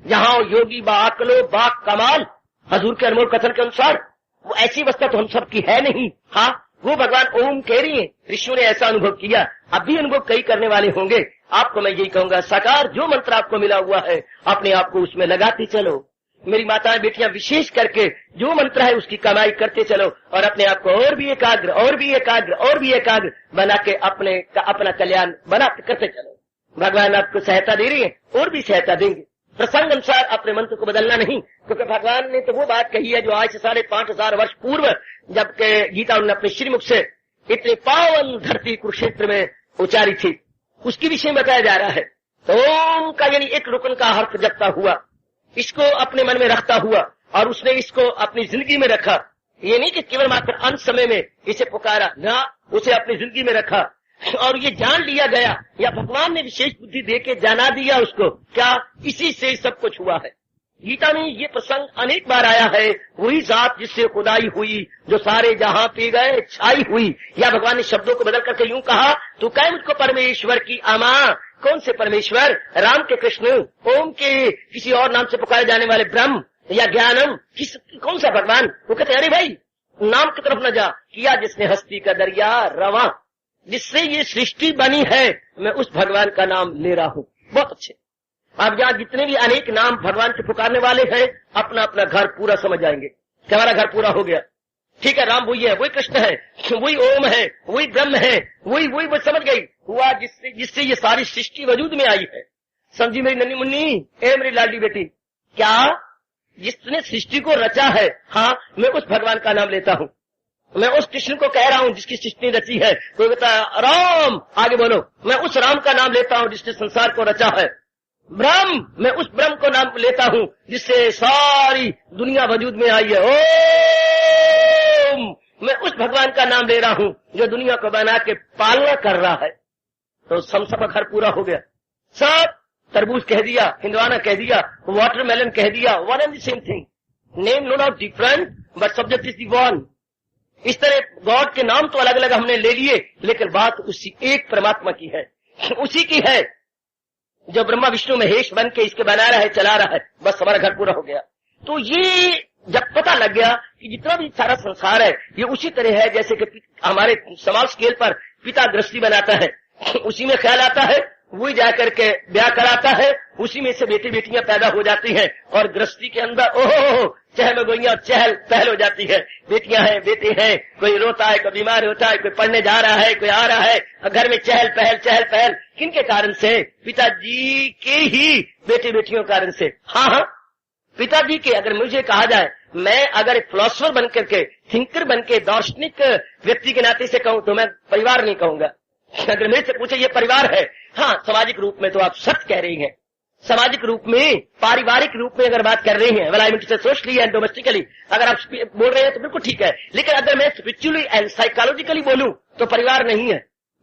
[SPEAKER 1] यहाँ योगी बाकलो बाक कमाल, हजूर के अनमोल कथन के अनुसार वो ऐसी अवस्था तो हम सबकी है नहीं। हाँ, वो भगवान ओम कह रही है, ऋषियों ने ऐसा अनुभव किया, अब भी अनुभव कई करने वाले होंगे। आपको मैं यही कहूंगा, साकार जो मंत्र आपको मिला हुआ है, अपने आप को उसमें लगाते चलो। मेरी माताएं बेटियां विशेष करके जो मंत्र है उसकी कमाई करते चलो और अपने आप को और भी एकाग्र और भी एकाग्र और भी एकाग्र बना के अपना कल्याण बना करते चलो। भगवान आपको सहायता दे रही है और भी सहायता देंगे। प्रसंग अनुसार अपने मंत्र को बदलना नहीं, क्योंकि भगवान ने तो वो बात कही है जो आज से 5,500 वर्ष पूर्व जबकि गीता उन्होंने अपने श्रीमुख से इतनी पावन धरती कुरुक्षेत्र में उचारी थी, उसकी विषय में बताया जा रहा है। तो ओम का यानी एक रुकन का अर्थ जपता हुआ, इसको अपने मन में रखता हुआ और उसने इसको अपनी जिंदगी में रखा। ये नहीं कि केवल मात्र अंत समय में इसे पुकारा, ना, उसे अपनी जिंदगी में रखा और ये जान लिया गया, या भगवान ने विशेष बुद्धि देके जाना दिया उसको, क्या इसी से सब कुछ हुआ है। गीता में ये प्रसंग अनेक बार आया है, वही जात जिससे खुदाई हुई, जो सारे जहां पे गए छाई हुई। या भगवान ने शब्दों को बदल करके यूं कहा, तू कह मुझको परमेश्वर की अमा। कौन से परमेश्वर? राम के कृष्ण, ओम के किसी और नाम से पुकारे जाने वाले ब्रह्म या ज्ञानम, कौन सा भगवान? वो कहते अरे भाई नाम की तरफ न जा, किया जिसने हस्ती का दरिया रवा, जिससे ये सृष्टि बनी है, मैं उस भगवान का नाम ले रहा हूँ। बहुत अच्छे। अब यहाँ जितने भी अनेक नाम भगवान के पुकारने वाले हैं, अपना अपना घर पूरा समझ जाएंगे कि हमारा घर पूरा हो गया। ठीक है, राम वही है, वही कृष्ण है, वही ओम है, वही ब्रह्म है, वही वो समझ गई हुआ जिससे ये सारी सृष्टि वजूद में आई है। समझी मेरी नन्ही मुन्नी, ए मेरी लाडली बेटी, क्या जिसने सृष्टि को रचा है, हाँ, मैं उस भगवान का नाम लेता हूँ। मैं उस कृष्ण को कह रहा हूँ जिसकी सृष्टि रची है। कोई कहता है राम, आगे बोलो, मैं उस राम का नाम लेता हूँ जिसने संसार को रचा है। ब्रह्म, मैं उस ब्रह्म को नाम लेता हूँ जिससे सारी दुनिया वजूद में आई है। ओम, मैं उस भगवान का नाम ले रहा हूँ जो दुनिया को बना के पालना कर रहा है। तो सबका घर पूरा हो गया। सब तरबूज कह दिया, हिंदवाना कह दिया, वाटरमेलन कह दिया, one and the same thing, name no doubt different but subject is the one. इस तरह गॉड के नाम तो अलग अलग हमने ले लिए, लेकिन बात उसी एक परमात्मा की है, उसी की है जो ब्रह्मा विष्णु महेश बन के इसके बना रहा है, चला रहा है। बस हमारा घर पूरा हो गया। तो ये जब पता लग गया कि जितना भी सारा संसार है ये उसी तरह है जैसे कि हमारे समाज स्केल पर पिता गृहस्थी बनाता है, उसी में ख्याल आता है, वही जाकर के ब्याह कराता है, उसी में से बेटी बेटियां पैदा हो जाती हैं और गृहस्थी के अंदर ओहो चहल गोइयां चहल पहल हो जाती है। बेटियां हैं, बेटे हैं, कोई रोता है, कोई बीमार होता है, कोई पढ़ने जा रहा है, कोई आ रहा है, घर में चहल पहल। किन के कारण से? पिताजी के ही बेटे बेटियों कारण से। हाँ, पिताजी के, अगर मुझे कहा जाए, मैं अगर एक फिलोसोफर बन करके, थिंकर बन के, दार्शनिक व्यक्ति के नाते से कहूं तो मैं परिवार नहीं कहूंगा। अगर मेरे से पूछे ये परिवार है, हाँ सामाजिक रूप में तो आप सत्य कह रही हैं, सामाजिक रूप में, पारिवारिक रूप में अगर बात कर रही हैं, वेल आई मीन टू से सोशली एंड डोमेस्टिकली अगर आप बोल रहे हैं तो बिल्कुल ठीक है। लेकिन अगर मैं स्पिरिचुअली एंड साइकोलॉजिकली बोलूं तो परिवार नहीं है,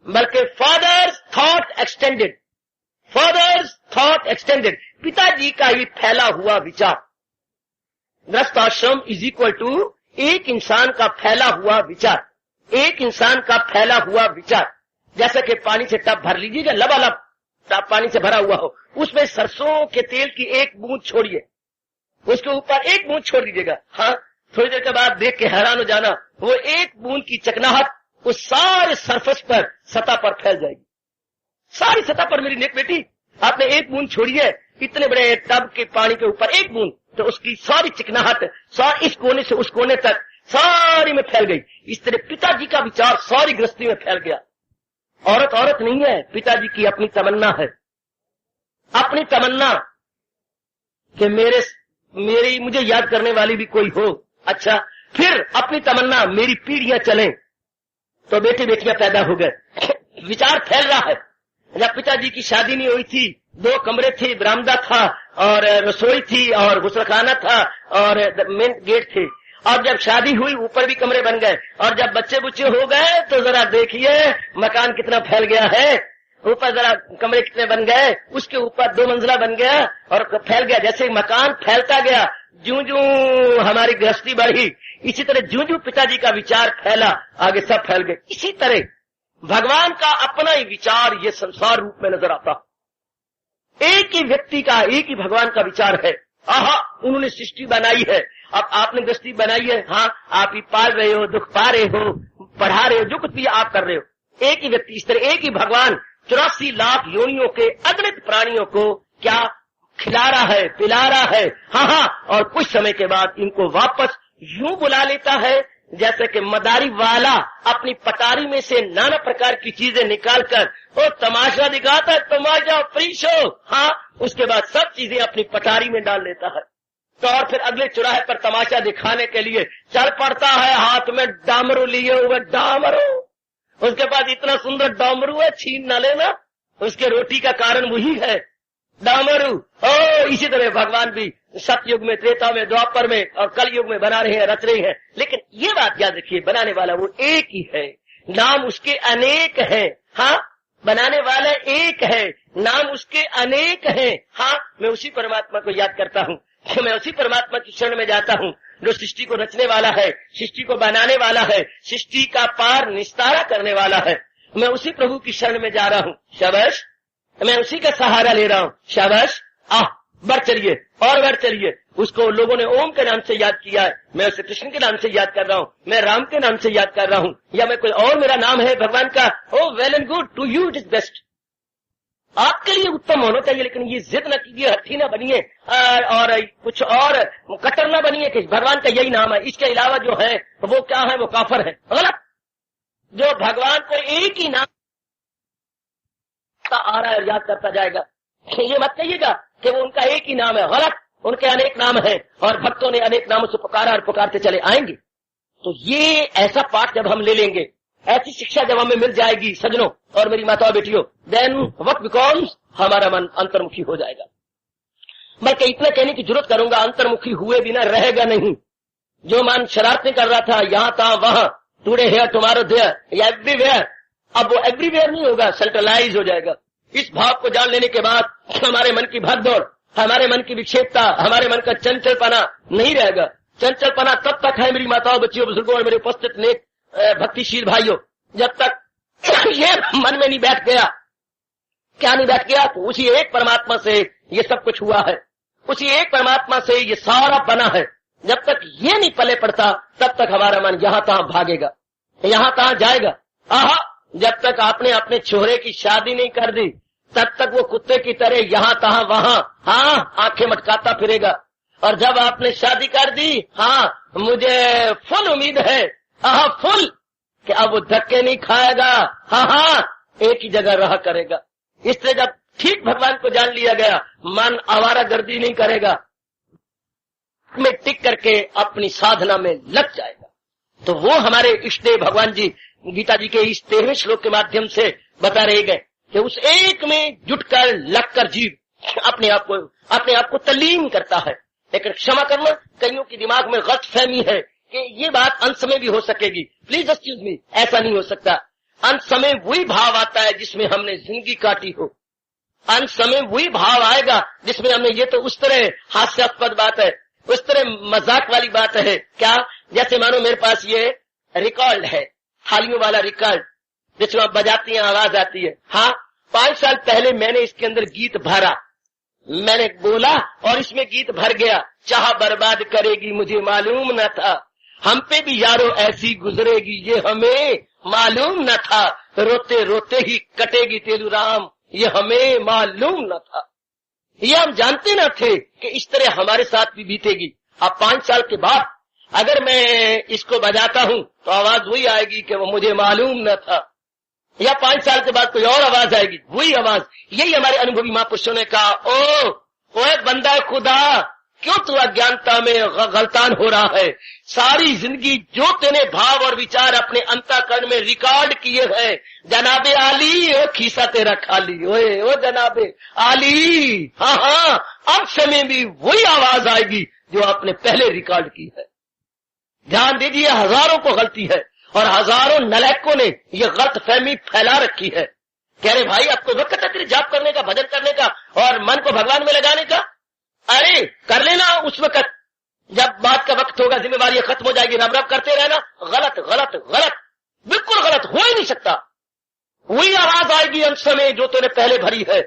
[SPEAKER 1] बल्कि father's thought extended, father's thought extended, पिताजी का ही फैला हुआ विचार। गृहस्थ आश्रम इज इक्वल टू एक इंसान का फैला हुआ विचार, एक इंसान का फैला हुआ विचार। जैसे कि पानी से टब भर लीजिएगा, लबालब टब पानी से भरा हुआ हो, उसमें सरसों के तेल की एक बूंद छोड़िए, उसके ऊपर एक बूंद छोड़ दीजिएगा, हाँ थोड़ी देर के बाद देख के हैरान हो जाना, वो एक बूंद की चिकनाहट उस सारे सरफेस पर, सतह पर फैल जाएगी, सारी सतह पर। मेरी नेक बेटी, आपने एक बूंद छोड़ी है इतने बड़े टब के पानी के ऊपर, एक बूंद, तो उसकी सारी चिकनाहट सारी इस कोने से उस कोने तक सारी में फैल गई। इस तरह पिताजी का विचार सारी गृहस्थी में फैल गया। औरत औरत नहीं है, पिताजी की अपनी तमन्ना है, अपनी तमन्ना कि मेरी मुझे याद करने वाली भी कोई हो। अच्छा, फिर अपनी तमन्ना मेरी पीढ़ियां चलें, तो बेटे बेटियां पैदा हो गए, विचार फैल रहा है। जब पिताजी की शादी नहीं हुई थी, 2 कमरे थे, बरामदा था और रसोई थी और गुसलखाना था और मेन गेट थे। और जब शादी हुई ऊपर भी कमरे बन गए, और जब बच्चे बुच्चे हो गए तो जरा देखिए मकान कितना फैल गया है, ऊपर जरा कमरे कितने बन गए, उसके ऊपर 2 मंजिला बन गया और फैल गया। जैसे मकान फैलता गया, जूं हमारी गृहस्थी बढ़ी, इसी तरह जूं पिताजी का विचार फैला, आगे सब फैल गए। इसी तरह भगवान का अपना ही विचार ये संसार रूप में नजर आता। एक ही व्यक्ति का, एक ही भगवान का विचार है। आहा, उन्होंने सृष्टि बनाई है, अब आपने गृहस्थी बनाई है, हाँ आप ही पाल रहे हो, दुख पा रहे हो, पढ़ा रहे हो, जो कुछ भी आप कर रहे हो। एक ही व्यक्ति, इस तरह एक ही भगवान 84 लाख योनियों के अगणित प्राणियों को क्या खिला रहा है, पिला रहा है, हाँ, और कुछ समय के बाद इनको वापस यूं बुला लेता है जैसे कि मदारी वाला अपनी पटारी में से नाना प्रकार की चीजें निकालकर वो तमाशा दिखाता है, तमाशा प्रीशो, हाँ, उसके बाद सब चीजें अपनी पटारी में डाल लेता है। तो और फिर अगले चौराहे पर तमाशा दिखाने के लिए चल पड़ता है, हाथ में डामरू लिए हुए, डामरू, उसके पास इतना सुंदर डामरू है, छीन न लेना, उसके रोटी का कारण वही है, डामरू। ओ इसी तरह भगवान भी सतयुग में, त्रेता में, द्वापर में और कल युग में बना रहे हैं, रच रहे हैं। लेकिन ये बात याद रखिए, बनाने वाला वो एक ही है, नाम उसके अनेक हैं, हाँ, बनाने वाला एक है, नाम उसके अनेक हैं। हाँ, मैं उसी परमात्मा को याद करता हूँ, मैं उसी परमात्मा की शरण में जाता हूँ जो सृष्टि को रचने वाला है, सृष्टि को बनाने वाला है, सृष्टि का पार निस्तारा करने वाला है। मैं उसी प्रभु की शरण में जा रहा हूँ, शाबाश, मैं उसी का सहारा ले रहा हूँ, शाबाश, बढ़ चलिए और बढ़ चलिए। उसको लोगों ने ओम के नाम से याद किया है, मैं उसे कृष्ण के नाम से याद कर रहा हूँ, मैं राम के नाम से याद कर रहा हूँ, या मैं कोई और मेरा नाम है भगवान का, oh well and good, to you it is best, आपके लिए उत्तम होना चाहिए। लेकिन ये जिद न कीजिए, हट्ठी न बनिए और कुछ और कट्टर न बनिए कि भगवान का यही नाम है, इसके अलावा जो है वो क्या है, वो काफर है, गलत। जो भगवान को एक ही नाम आ रहा है और याद करता जाएगा, ये मत कहिएगा कि वो उनका एक ही नाम है, गलत, उनके अनेक नाम है और भक्तों ने अनेक नामों से पुकारा और पुकारते चले आएंगे। तो ये ऐसा पाठ जब हम ले लेंगे, ऐसी शिक्षा जब हमें मिल जाएगी सजनों और मेरी माताओं बेटियों, देन व्हाट बिकम्स, हमारा मन अंतर्मुखी हो जाएगा। बल्कि इतना कहने की जरूरत करूंगा, अंतर्मुखी हुए बिना रहेगा नहीं। जो मन शरारतें कर रहा था, यहां था वहां, टुडे हियर टुमारो देयर, या एवरीवेयर, अब वो एवरीवेयर नहीं होगा, सेंट्रलाइज हो जाएगा। इस भाव को जान लेने के बाद हमारे मन की भागदौड़, हमारे मन की विक्षेपता, हमारे मन का चंचलपना नहीं रहेगा। चंचलपना तब तक है मेरी माताओं, बच्चियों, बुजुर्गों और मेरे उपस्थित नेक भक्तिशील भाइयों, जब तक ये मन में नहीं बैठ गया। क्या नहीं बैठ गया? तो उसी एक परमात्मा से ये सब कुछ हुआ है, उसी एक परमात्मा से ये सारा बना है। जब तक ये नहीं पले पड़ता तब तक हमारा मन यहां तहां भागेगा, यहां तहां जाएगा। आहा, जब तक आपने अपने छोरे की शादी नहीं कर दी तब तक वो कुत्ते की तरह यहां तहां वहां, हाँ, आंखें मटकाता फिरेगा। और जब आपने शादी कर दी, हाँ, मुझे फुल उम्मीद है, हाँ फुल, कि अब वो धक्के नहीं खाएगा, हाँ, एक ही जगह रहा करेगा। इसलिए जब ठीक भगवान को जान लिया गया, मन आवारागर्दी नहीं करेगा, में टिक करके अपनी साधना में लग जाएगा। तो वो हमारे इष्टदेव भगवान जी गीता जी के इस 13वें श्लोक के माध्यम से बता रहे गए कि उस एक में जुटकर लगकर जीव अपने आप को तल्लीन करता है। लेकिन क्षमा करना, कईयों के दिमाग में गलत फहमी है कि ये बात अंत समय भी हो सकेगी। प्लीज एक्सक्यूज मी, ऐसा नहीं हो सकता। अंत समय वही भाव आता है जिसमें हमने जिंदगी काटी हो। अंत समय वही भाव आएगा जिसमें हमने, ये तो उस तरह हास्यास्पद बात है, उस तरह मजाक वाली बात है। क्या? जैसे मानो मेरे पास ये रिकॉर्ड है, थालियों वाला रिकॉर्ड, जिसमें आप बजाती हैं, आवाज आती है। हाँ, 5 साल पहले मैंने इसके अंदर गीत भरा, मैंने बोला और इसमें गीत भर गया। चाह बर्बाद करेगी मुझे मालूम न था, हम पे भी यारो ऐसी गुजरेगी ये हमें मालूम न था, रोते रोते ही कटेगी तेलू राम ये हमें मालूम न था। ये हम जानते न थे कि इस तरह हमारे साथ भी बीतेगी। अब 5 साल के बाद अगर मैं इसको बजाता हूं तो आवाज वही आएगी कि वो मुझे मालूम न था, या 5 साल के बाद कोई और आवाज आएगी, वही आवाज। यही हमारे अनुभवी महापुरुषों ने कहा, ओए बंदा खुदा, क्यों तू अज्ञानता में गलतान हो रहा है? सारी जिंदगी जो तेने भाव और विचार अपने अंतःकरण में रिकॉर्ड किए हैं, जनाबे आली ओ खीसा तेरा खाली, ओए ओ जनाबे आली, हाँ, अब समय भी वही आवाज आएगी जो आपने पहले रिकॉर्ड की है। ध्यान दीजिए, हजारों को गलती है और हजारों नलायकों ने ये गलत फहमी फैला रखी है। कह रहे भाई अब तो वक्त है तेरे जाप करने का, भजन करने का और मन को भगवान में लगाने का। अरे कर लेना उस वक्त, जब बात का वक्त होगा, जिम्मेवारी खत्म हो जाएगी, रब रब करते रहना। गलत गलत गलत, बिल्कुल गलत, हो ही नहीं सकता। वही आवाज आएगी अंत समय जो तूने पहले भरी है,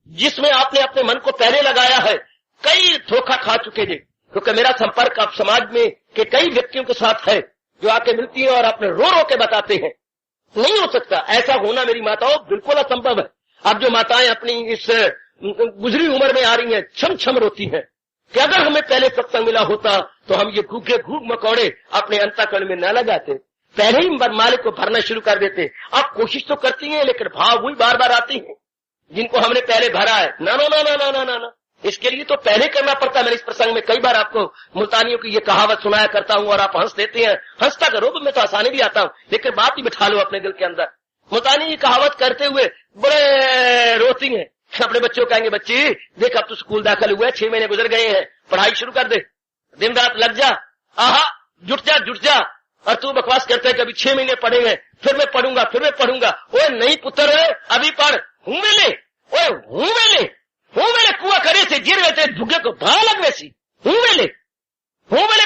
[SPEAKER 1] जिसमें आपने अपने मन को पहले लगाया है। कई धोखा खा चुके थे, क्योंकि मेरा संपर्क अब समाज में के कई व्यक्तियों के साथ है जो आके मिलती है और अपने रो रो के बताते हैं। नहीं हो सकता ऐसा होना, मेरी माताओं, बिल्कुल असंभव है। अब जो माताएं अपनी इस गुजरी उम्र में आ रही हैं, छम छम रोती हैं कि अगर हमें पहले सत्संग मिला होता तो हम ये भूखे घूक मकौड़े अपने अंतःकरण में न लगाते, पहले ही मालिक को भरना शुरू कर देते। आप कोशिश तो करती हैं लेकिन भाव वही बार बार आती हैं जिनको हमने पहले भरा है। ना ना ना ना ना ना ना ना, इसके लिए तो पहले करना पड़ता है। मैंने इस प्रसंग में कई बार आपको मुल्तानियों की ये कहावत सुनाया करता हूं और आप हंस देते हैं। हंसता करो, मैं तो हंसाने भी आता हूं, लेकिन बात ही बिठा लो अपने दिल के अंदर। मुल्तानी ये कहावत करते हुए बड़े रोती हैं, अपने बच्चों कहेंगे, बच्ची देख अब तो स्कूल दाखिल हुआ है, 6 महीने गुजर गए हैं, पढ़ाई शुरू कर दे, दिन रात लग जा, आहा जुट जा। और तू बकवास करते है कभी 6 महीने पढ़ेंगे, फिर मैं पढ़ूंगा। ओए नहीं पुत्र, अभी पढ़, हूं मेले कुआ करे से जिर वेते भुगे को भा लगवे सी, हूं मेले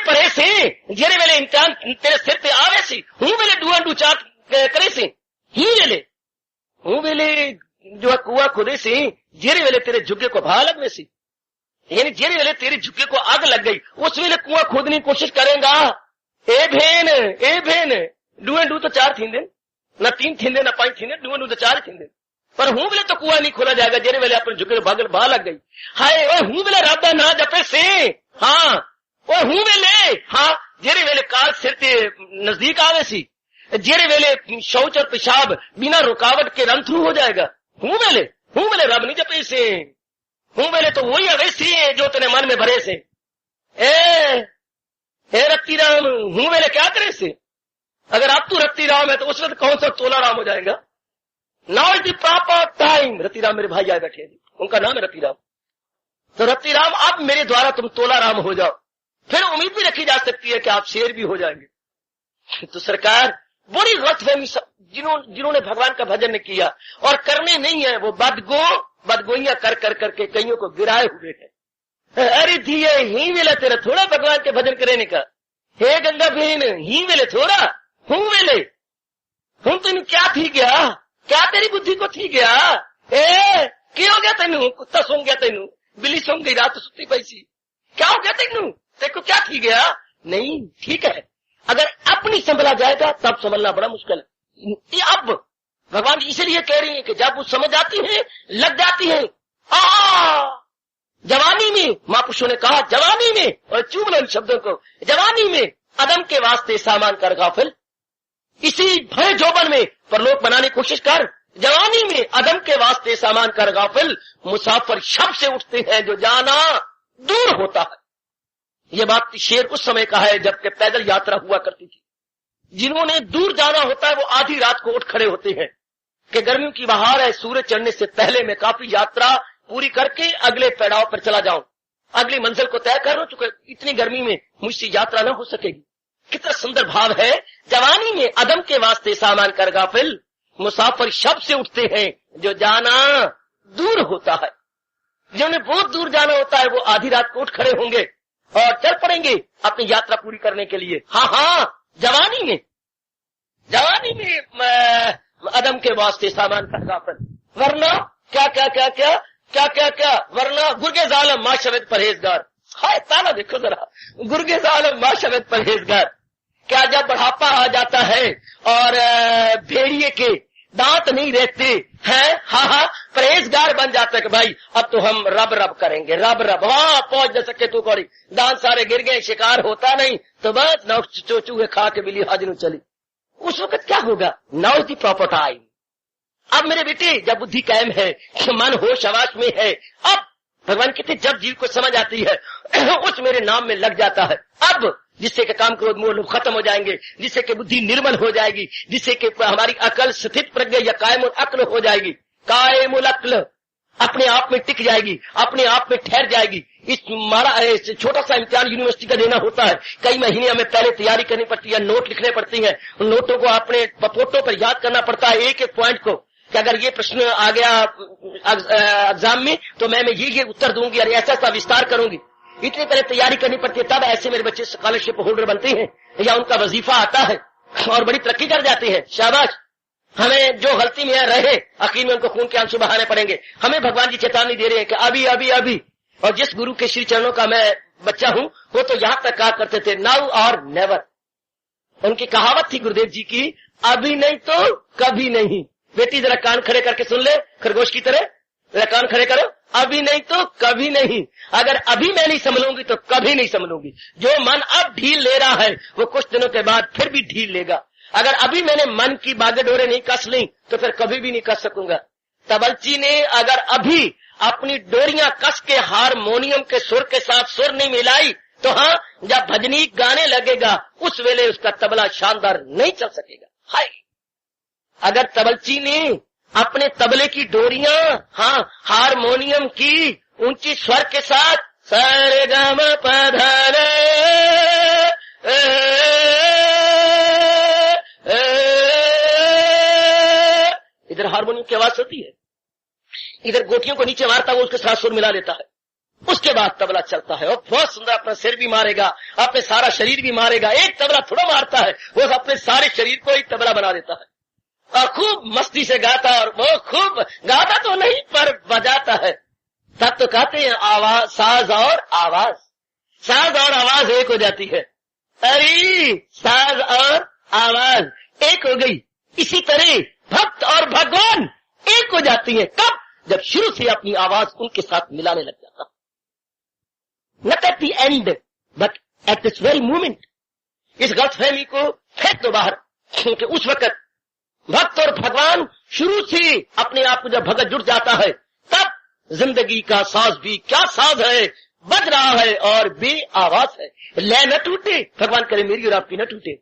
[SPEAKER 1] पढ़े से जिरे वेले इम्तिहान तेरे सिर पे आवे सी, हूं मेले डू चाट करे से, हूं मेले जो कुआ खुदे से जिरे वेले तेरे झुग्गे को भा लगवे सी, यानी जिरे वेले तेरे झुग्गे को आग लग गई, उस वेले कुआ खोदने की कोशिश करेगा। ए भेन डू तो 4 थींदे, न 3 थींदे, न 5 थींदे, डू तो 4 थींदे, पर हूं वेले तो कुआ नहीं खोला जाएगा जेरे वेले अपने झुके भागल भा लग गई। हाय ओए हूं वेले राधा ना जपे से, हाँ ओए हूं वेले, हाँ जेरे वेले काल सिर ते नजदीक आवे सी, जेरे वेले शौच और पेशाब बिना रुकावट के रन थ्रू हो जाएगा। हूं वेले रब नहीं जपे से, हूं वेले तो वही अवैसी है जो तेने मन में भरे से। ए रत्ती राम, हूं वेले क्या करे से? अगर आप तू रत्ती राम है तो उस वक्त कौन सा तोला राम हो जाएगा? Now is the proper time. Ratiram मेरे भाई आए बैठे हैं, उनका नाम है रतिराम। तो रतिराम अब मेरे द्वारा तुम तोला राम हो जाओ, फिर उम्मीद भी रखी जा सकती है कि आप शेर भी हो जाएंगे। तो सरकार बड़ी गलतफहमी, जिन्होंने भगवान का भजन नहीं किया और करने नहीं है, वो बदगोइयां कर करके कईयों को गिराए हुए हैं। अरे दिए ही वेला तेरा थोड़ा भगवान के भजन करने का, हे गंगा बहन ही वेले थोड़ा, हूं वेले हूं तेन क्या थी गया, क्या तेरी बुद्धि को थी गया? क्या हो गया तेनू? कुत्ता सो गया तेनू, बिल्ली सो गई, रात सुती पैसी, क्या हो गया तेनू? तेको क्या थी गया? नहीं ठीक है, अगर अब नहीं संभला जाएगा तब संभलना बड़ा मुश्किल है। अब भगवान इसलिए कह रही है कि जब वो समझ आती है, लग जाती है, जवानी में, महापुरुषों ने कहा जवानी में, और चूम लो इन शब्दों को, जवानी में अदम के वास्ते सामान कर गाफिल, इसी भय जोबन में परलोक बनाने की कोशिश कर। जवानी में अदम के वास्ते सामान कर गाफिल, मुसाफिर शब से उठते हैं जो जाना दूर होता है। ये बात शेर उस समय का है जबकि पैदल यात्रा हुआ करती थी। जिन्होंने दूर जाना होता है वो आधी रात को उठ खड़े होते हैं कि गर्मियों की बहार है, सूरज चढ़ने से पहले मैं काफी यात्रा पूरी करके अगले पड़ाव पर चला जाऊं, अगली मंजिल को तय कर चुके, इतनी गर्मी में मुझसे यात्रा न हो सकेगी। कितना सुंदर भाव है। जवानी में अदम के वास्ते सामान कर गाफिल, मुसाफिर शब से उठते हैं जो जाना दूर होता है। जिन्हें बहुत दूर जाना होता है वो आधी रात को उठ खड़े होंगे और चल पड़ेंगे अपनी यात्रा पूरी करने के लिए। हाँ, जवानी में अदम के वास्ते सामान कर गाफिल, वरना क्या वरना गुर्गे जालम माशवेद परहेजगार। हाय ताला देखो जरा, गुर्गे जालम माशवेद परहेजगार। क्या जब बढ़ापा आ जाता है और भेड़िए के दांत नहीं रहते हैं, हाँ, परहेजगार बन जाता है कि भाई अब तो हम रब करेंगे, रब वहां पहुंच न सके तू कौड़ी, दांत सारे गिर गए, शिकार होता नहीं तो बस नौ चूहे खा के बिल्ली हाजिर चली। उस वक्त क्या होगा? Now the proper time. अब मेरे बेटे जब बुद्धि कायम है, मन होश हवास में है, अब भगवान कहते जब जीव को समझ आती है उस मेरे नाम में लग जाता है, अब जिससे कि काम क्रोध मोह लोभ खत्म हो जाएंगे, जिससे कि बुद्धि निर्मल हो जाएगी, जिससे कि हमारी अकल स्थित प्रज्ञा या कायमुल अक्ल हो जाएगी। कायमुल अक्ल अपने आप में टिक जाएगी, अपने आप में ठहर जाएगी। इस छोटा सा इम्तिहान यूनिवर्सिटी का देना होता है, कई महीने हमें पहले तैयारी करनी पड़ती है, नोट लिखने पड़ती है, उन नोटों को अपने पपोटों पर याद करना पड़ता है, एक एक पॉइंट को कि अगर ये प्रश्न आ गया एग्जाम में तो मैं ये उत्तर दूंगी और ऐसा विस्तार करूंगी। इतनी तरह तैयारी करनी पड़ती है, तब ऐसे मेरे बच्चे स्कॉलरशिप होल्डर बनते हैं या उनका वजीफा आता है और बड़ी तरक्की कर जाते हैं। शाबाश। हमें जो गलती में रहे आखिर में उनको खून के आंसू बहाने पड़ेंगे। हमें भगवान जी चेतावनी दे रहे हैं कि अभी। और जिस गुरु के श्री चरणों का मैं बच्चा हूं वो तो यहां तक कहा करते थे नाउ और नेवर। उनकी कहावत थी गुरुदेव जी की, अभी नहीं तो कभी नहीं। बेटी जरा कान खड़े करके सुन ले, खरगोश की तरह जरा कान खड़े करो। अभी नहीं तो कभी नहीं। अगर अभी मैं नहीं संभलूंगी तो कभी नहीं संभलूंगी। जो मन अब ढील ले रहा है वो कुछ दिनों के बाद फिर भी ढील लेगा। अगर अभी मैंने मन की बागडोरे नहीं कस ली तो फिर कभी भी नहीं कस सकूंगा। तबलची ने अगर अभी अपनी डोरियां कस के हारमोनियम के सुर के साथ सुर नहीं मिलाई तो हाँ, जब भजनी गाने लगेगा उस वेले उसका तबला शानदार नहीं चल सकेगा। हाय, अगर तबलची ने अपने तबले की डोरियां हारमोनियम की ऊंची स्वर के साथ सारे गाम पधारे इधर हारमोनियम की आवाज होती है, इधर गोटियों को नीचे मारता वो उसके साथ सुर मिला लेता है, उसके बाद तबला चलता है और बहुत सुंदर अपना सिर भी मारेगा, अपने सारा शरीर भी मारेगा। एक तबला थोड़ा मारता है, वो अपने सारे शरीर को एक तबला बना देता है और खूब मस्ती से गाता। और वो खूब गाता तो नहीं पर बजाता है। तब तो कहते हैं आवाज, साज और आवाज एक हो जाती है। अरे साज और आवाज एक हो गई। इसी तरह भक्त और भगवान एक हो जाती है। कब? जब शुरू से अपनी आवाज उनके साथ मिलाने लग जाता। Not at the end but at this very moment. इस गलतफहमी को फेंक दो बाहर, क्योंकि उस वक्त भक्त और भगवान शुरू से अपने आप को जब भगत जुट जाता है तब जिंदगी का साज भी क्या साज है, बज रहा है और बे आवाज है। लय न टूटे, भगवान करे मेरी और आपकी न टूटे,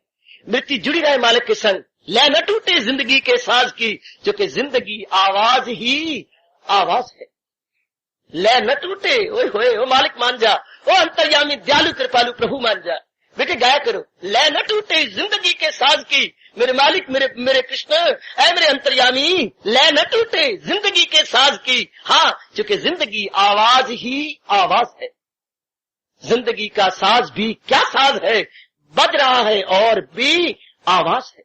[SPEAKER 1] मृत्यु जुड़ी रहे मालिक के संग। लय न टूटे जिंदगी के साज की, क्योंकि जिंदगी आवाज ही आवाज है। लय न टूटे, ओए होए, ओ मालिक मान जा, ओ अंतर्यामी दयालु कृपालु प्रभु मान जा। बेटे गाया करो, लय न टूटे जिंदगी के साज की, मेरे मालिक मेरे कृष्ण ऐ मेरे अंतर्यामी, लय न टूटे जिंदगी के साज की। हाँ, क्योंकि जिंदगी आवाज ही आवाज है। जिंदगी का साज भी क्या साज है, बज रहा है और भी आवाज है।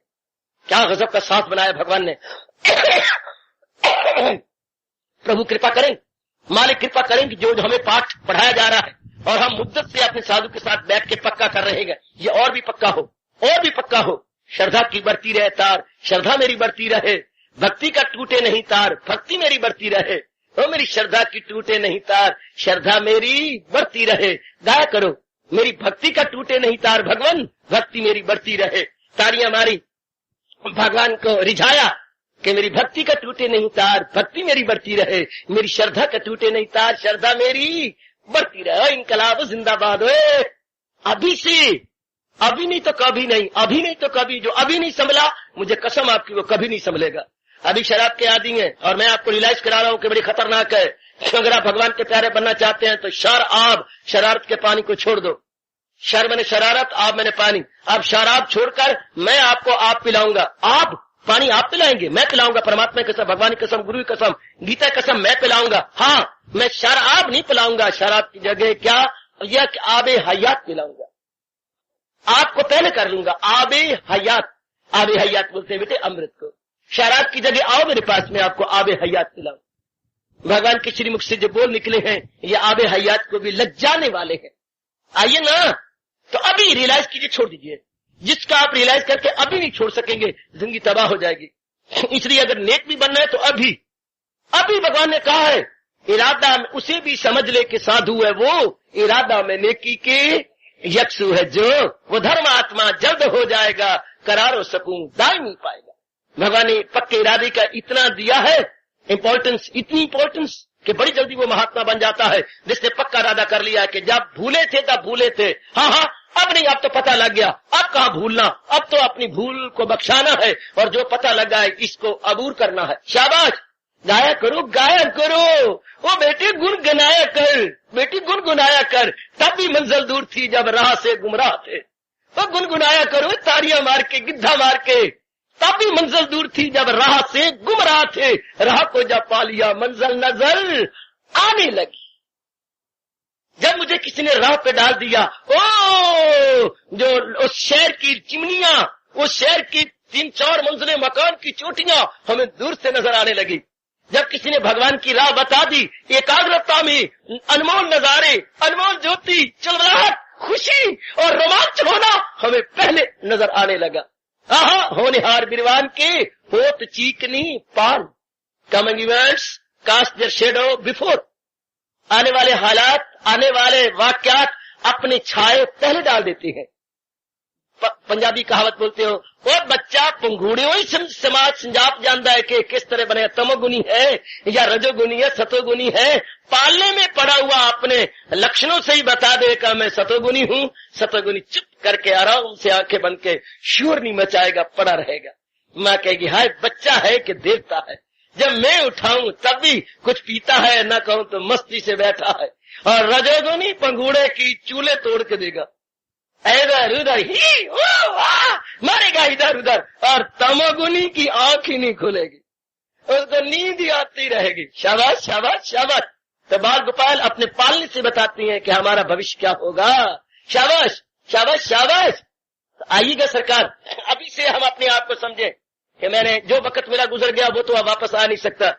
[SPEAKER 1] क्या गजब का साथ बनाया भगवान ने। प्रभु कृपा करें, मालिक कृपा करें कि जो हमें पाठ पढ़ाया जा रहा है और हम मुद्दत से अपने साधु के साथ बैठ के पक्का कर रहे हैं, ये और भी पक्का हो, और भी पक्का हो। श्रद्धा की बढ़ती रहे तार, श्रद्धा मेरी बढ़ती रहे। भक्ति का टूटे नहीं तार, भक्ति मेरी बढ़ती रहे। ओ मेरी श्रद्धा की टूटे नहीं तार, श्रद्धा मेरी बढ़ती रहे। गाया करो, मेरी भक्ति का टूटे नहीं तार भगवान, भक्ति मेरी बढ़ती रहे। तारियां मारी, भगवान को रिझाया कि मेरी भक्ति का टूटे नहीं तार, भक्ति मेरी बढ़ती रहे। मेरी श्रद्धा का टूटे नहीं तार, श्रद्धा मेरी बढ़ती रहे। इनकलाब जिंदाबाद। अभी से, अभी नहीं तो कभी नहीं, अभी नहीं तो कभी। जो अभी नहीं संभला, मुझे कसम आपकी वो कभी नहीं संभलेगा। अभी शराब के आदी हैं और मैं आपको रियलाइज करा रहा हूं कि बड़ी खतरनाक है। अगर आप भगवान के प्यारे बनना चाहते हैं तो शरारत के पानी को छोड़ दो। शर मैंने शरारत, आप मैंने पानी। आप शराब छोड़कर मैं आपको आप पिलाऊंगा। आप पानी आप पिलाएंगे, मैं पिलाऊंगा। परमात्मा की कसम, भगवान की कसम, गुरु की कसम, गीता की कसम, मैं पिलाऊंगा। हाँ, मैं शराब नहीं पिलाऊंगा। शराब की जगह क्या, यह आबे हयात पिलाऊंगा। आपको पहले कर लूंगा आबे हयात। आबे हयात बोलते हैं बेटे अमृत को। शराब की जगह आओ मेरे पास, मैं आपको आबे हयात पिलाऊं। भगवान के श्रीमुख से जो बोल निकले हैं ये आबे हयात को भी लज्जाने वाले हैं। आइए ना, तो अभी रियलाइज कीजिए, छोड़ दीजिए। जिसका आप रियलाइज करके अभी नहीं छोड़ सकेंगे, जिंदगी तबाह हो जाएगी। इसलिए अगर नेक भी बनना है तो अभी भगवान ने कहा है, इरादा में उसे भी समझ ले कि साधु है वो, इरादा में नेकी के यक्षु है जो, वो धर्म आत्मा जल्द हो जाएगा, करारो सकूं दायमी पाएगा। भगवान ने पक्के इरादे का इतना दिया है इंपॉर्टेंस, इतनी इंपॉर्टेंस कि बड़ी जल्दी वो महात्मा बन जाता है जिसने पक्का इरादा कर लिया कि जब भूले थे तब भूले थे। हाँ, अब नहीं, अब तो पता लग गया, अब कहाँ भूलना, अब तो अपनी भूल को बख्शाना है और जो पता लगा है इसको अबूर करना है। शाबाश, गाया करो, गाया करो। वो बेटे गुण गुनाया कर, बेटी गुण गुनाया कर। तब भी मंजिल दूर थी जब राह से गुमराह थे। वो गुनगुनाया करो तारियां मार के, गिद्धा मार के। तब भी मंजिल दूर थी जब राह से गुमराह थे। राह को जब पा लिया मंजिल नजर आने लगी। जब मुझे किसी ने राह पे डाल दिया, जो उस शहर की चिमनियां, उस शहर की 3-4 मंजिलें मकान की चोटियां हमें दूर से नजर आने लगी। जब किसी ने भगवान की राह बता दी, एकाग्रता में अनमोल नजारे, अनमोल ज्योति, चलबलाहट, खुशी और रोमांच होना हमें पहले नजर आने लगा। आहा, होनहार बिरवान के होत चीकनी पान, coming events cast their shadow before. आने वाले हालात, आने वाले वाक्यात अपने छाए पहले डाल देते हैं। पंजाबी कहावत बोलते हो, वो बच्चा पंगूड़ियों ही समाज संजाप जानता है कि किस तरह बने, तमोगुनी है या रजोगुनी है, सतोगुनी है। पालने में पड़ा हुआ अपने लक्षणों से ही बता देगा मैं सतोगुनी हूँ। सतोगुनी चुप करके आराम से आंखें बंद के शोर नहीं मचाएगा, पड़ा रहेगा। माँ कहेगी हाय बच्चा है कि देवता है। जब मैं उठाऊं तब भी कुछ पीता है, न कहूं तो मस्ती से बैठा है। और रजोगुनी पंगूड़े की चूल्हे तोड़ के देगा, इधर उधर ही मारेगा इधर उधर। और तमोगुनी की आंख ही नहीं खुलेगी, उसको नींद ही आती रहेगी। शाबाश शाबाश शाबाश। तो बाल गोपाल अपने पालने से बताती हैं कि हमारा भविष्य क्या होगा। शाबाश शाबाश शाबाश। तो आइएगा सरकार, अभी से हम अपने आप को समझे कि मैंने जो वक्त मेरा गुजर गया वो तो अब वापस आ नहीं सकता।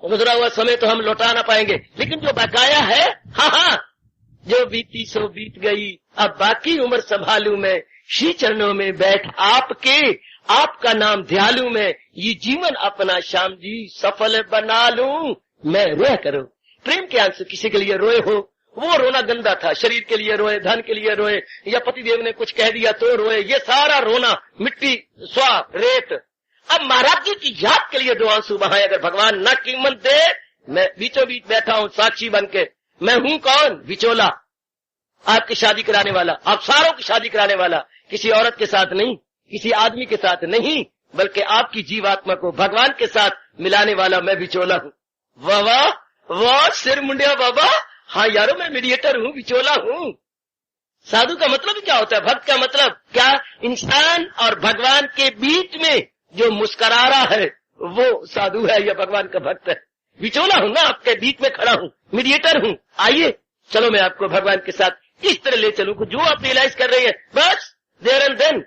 [SPEAKER 1] गुजरा हुआ समय तो हम लौटा ना पाएंगे, लेकिन जो बकाया है, हाँ, जो बीती सो बीत गई, अब बाकी उम्र संभालू मैं, श्री चरणों में बैठ आपके, आपका नाम ध्यालू मैं, ये जीवन अपना श्याम जी सफल बना लूं मैं। रोया करो, प्रेम के आंसू किसी के लिए रोए हो, वो रोना गंदा था। शरीर के लिए रोए, धन के लिए रोए, या पतिदेव ने कुछ कह दिया तो रोए, ये सारा रोना मिट्टी, स्वाद, रेत। अब महाराज जी की याद के लिए दो आंसू बहाए। अगर भगवान न कीमत दे, मैं बीचों बीच बैठा हूं साक्षी बन के। मैं हूं कौन? विचोला, आपकी शादी कराने वाला, आप सारों की शादी कराने वाला। किसी औरत के साथ नहीं, किसी आदमी के साथ नहीं, बल्कि आपकी जीवात्मा को भगवान के साथ मिलाने वाला मैं विचोला हूं। वाह वाह वाह, सिर मुंडिया बाबा। हाँ यारो, मैं मीडिएटर हूं, विचोला हूं। साधु का मतलब क्या होता है? भक्त का मतलब क्या? इंसान और भगवान के बीच में जो मुस्करा रहा है वो साधु है या भगवान का भक्त है। विचोला हूं ना, आपके बीच में खड़ा हूं, मीडिएटर हूं। आइए चलो मैं आपको भगवान के साथ इस तरह ले चलूं जो आप रियलाइज कर रहे हैं, बस देयर एंड देन।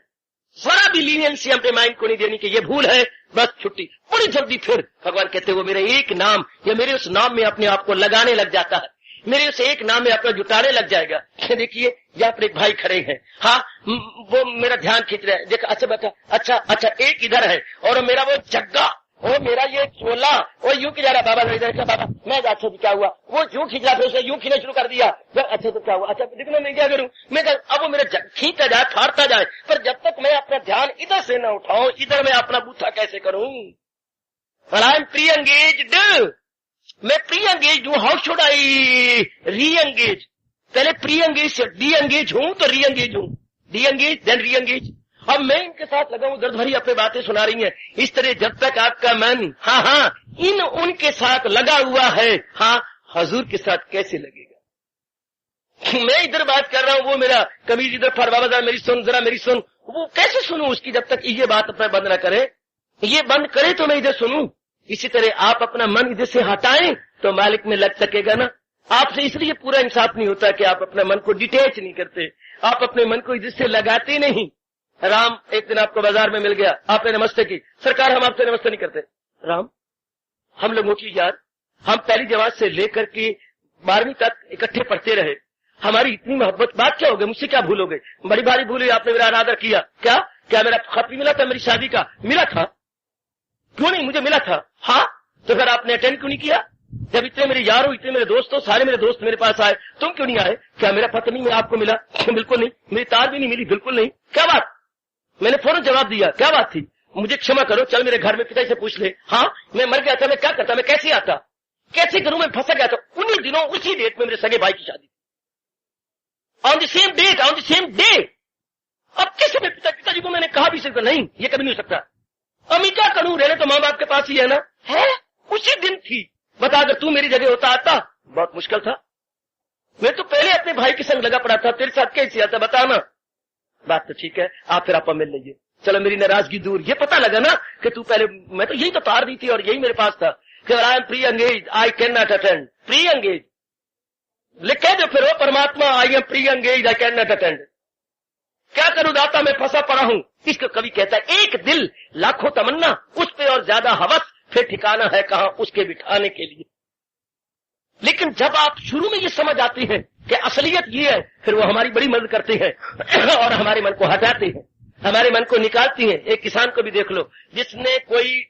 [SPEAKER 1] जरा भी लीनियंसी अपने माइंड को नहीं देनी कि ये भूल है, बस छुट्टी। बड़ी जल्दी फिर भगवान कहते वो मेरे एक नाम या मेरे उस नाम में अपने आप को लगाने लग जाता है, मेरे उस एक नाम में अपना जुटाने लग जाएगा। देखिए यहाँ पर एक भाई खड़े हैं, हाँ वो मेरा ध्यान खींच रहे हैं। देखा, अच्छा बेटा, अच्छा एक इधर है और मेरा वो जग्गा, वो मेरा ये चोला, वो यूं खिंचा रहा। बाबा इधर क्या बाबा, मैं अच्छा क्या हुआ, वो यूं खींच रहा, फिर उसे यूं खींचना शुरू कर दिया। अच्छा तो क्या हुआ, अच्छा देखना मैं क्या करूं, मैं अब वो मेरा खींचता जाए, फाड़ता जाए, पर जब तक मैं अपना ध्यान इधर से न उठाऊं, इधर मैं अपना बूथा कैसे करूं? आई एम प्री एंगेज्ड, मैं प्री एंगेज्ड हूं, हाउ शुड आई री एंगेज? पहले प्री एंगेज से डी एंगेज हूं तो री एंगेज हूं, डी एंगेज देन री एंगेज। अब मैं इनके साथ लगा हूं, दर्द भरी अपनी बातें सुना रही हैं। इस तरह जब तक आपका मन हाँ इन उनके साथ लगा हुआ है, हाँ हजूर के साथ कैसे लगेगा। मैं इधर बात कर रहा हूं, वो मेरा कमीज इधर फर, बाबा जरा मेरी सुन, जरा मेरी सुन, वो कैसे सुनूं उसकी जब तक ये बात अपना बंद न करे। ये बंद करे तो मैं इधर सुनूं। इसी तरह आप अपना मन इधर से हटाएं तो मालिक में लग सकेगा ना। आपसे इसलिए पूरा इंसाफ नहीं होता कि आप अपने मन को डिटेच नहीं करते, आप अपने मन को इधर से लगाते नहीं। राम एक दिन आपको बाजार में मिल गया, आपने नमस्ते की, सरकार हम आपसे नमस्ते नहीं करते। राम, हम लोगों की यार, हम पहली जमात से लेकर के 12वीं तक इकट्ठे पढ़ते रहे, हमारी इतनी मोहब्बत, बात क्या हो गई, मुझसे क्या भूल हो गई, बड़ी भारी भूल हुई, आपने मेरा अनादर किया। क्या मेरा खत भी मिला था मेरी शादी का? मिला था। क्यों नहीं, मुझे मिला था। हाँ, तो फिर आपने अटेंड क्यों नहीं किया? जब इतने मेरे यार हो, इतने मेरे दोस्त हो, सारे मेरे दोस्त मेरे पास आए, तुम क्यों नहीं आए? क्या मेरा पत्र नहीं आपको मिला? बिल्कुल नहीं। मेरी तार भी नहीं मिली? बिल्कुल नहीं। क्या बात? मैंने फौरन जवाब दिया, क्या बात थी? मुझे क्षमा करो, चल मेरे घर में पिताजी से पूछ ले। हाँ, मैं मर गया था, मैं क्या करता, मैं कैसे आता, कैसे करूं, मैं फंसा गया था। उन्हीं दिनों उसी डेट में मेरे सगे भाई की शादी, on the same date, on the same day. अब कैसे मैं पिताजी को मैंने कहा भी सकता नहीं, ये कभी नहीं हो सकता। अमी क्या करूं, रहने तो माँ बाप के पास ही है ना। है, उसी दिन थी। बता, अगर तू मेरी जगह होता आता, बहुत मुश्किल था। मैं तो पहले अपने भाई के संग लगा पड़ा था, तेरे साथ कैसे आता, बताना। बात तो ठीक है, आप फिर आपा मिल लीजिए, चलो मेरी नाराजगी दूर। ये पता लगा ना कि तू पहले, मैं तो यही तो तार दी थी और यही मेरे पास था कि I am pre engage, I can not attend. Pre engage लिख कह दो फिर, वो परमात्मा, I am pre engage, I can not attend. क्या करूं दाता, मैं फंसा पड़ा हूं। इसको कवि कहता है, एक दिल लाखों तमन्ना, उस पे और ज्यादा हवस, फिर ठिकाना है कहां उसके बिठाने के लिए। लेकिन जब आप शुरू में ये समझ आते हैं कि असलियत ये है, फिर वो हमारी बड़ी मदद करते हैं और हमारे मन को हटाते हैं, हमारे मन को निकालती हैं। एक किसान को भी देख लो, जिसने कोई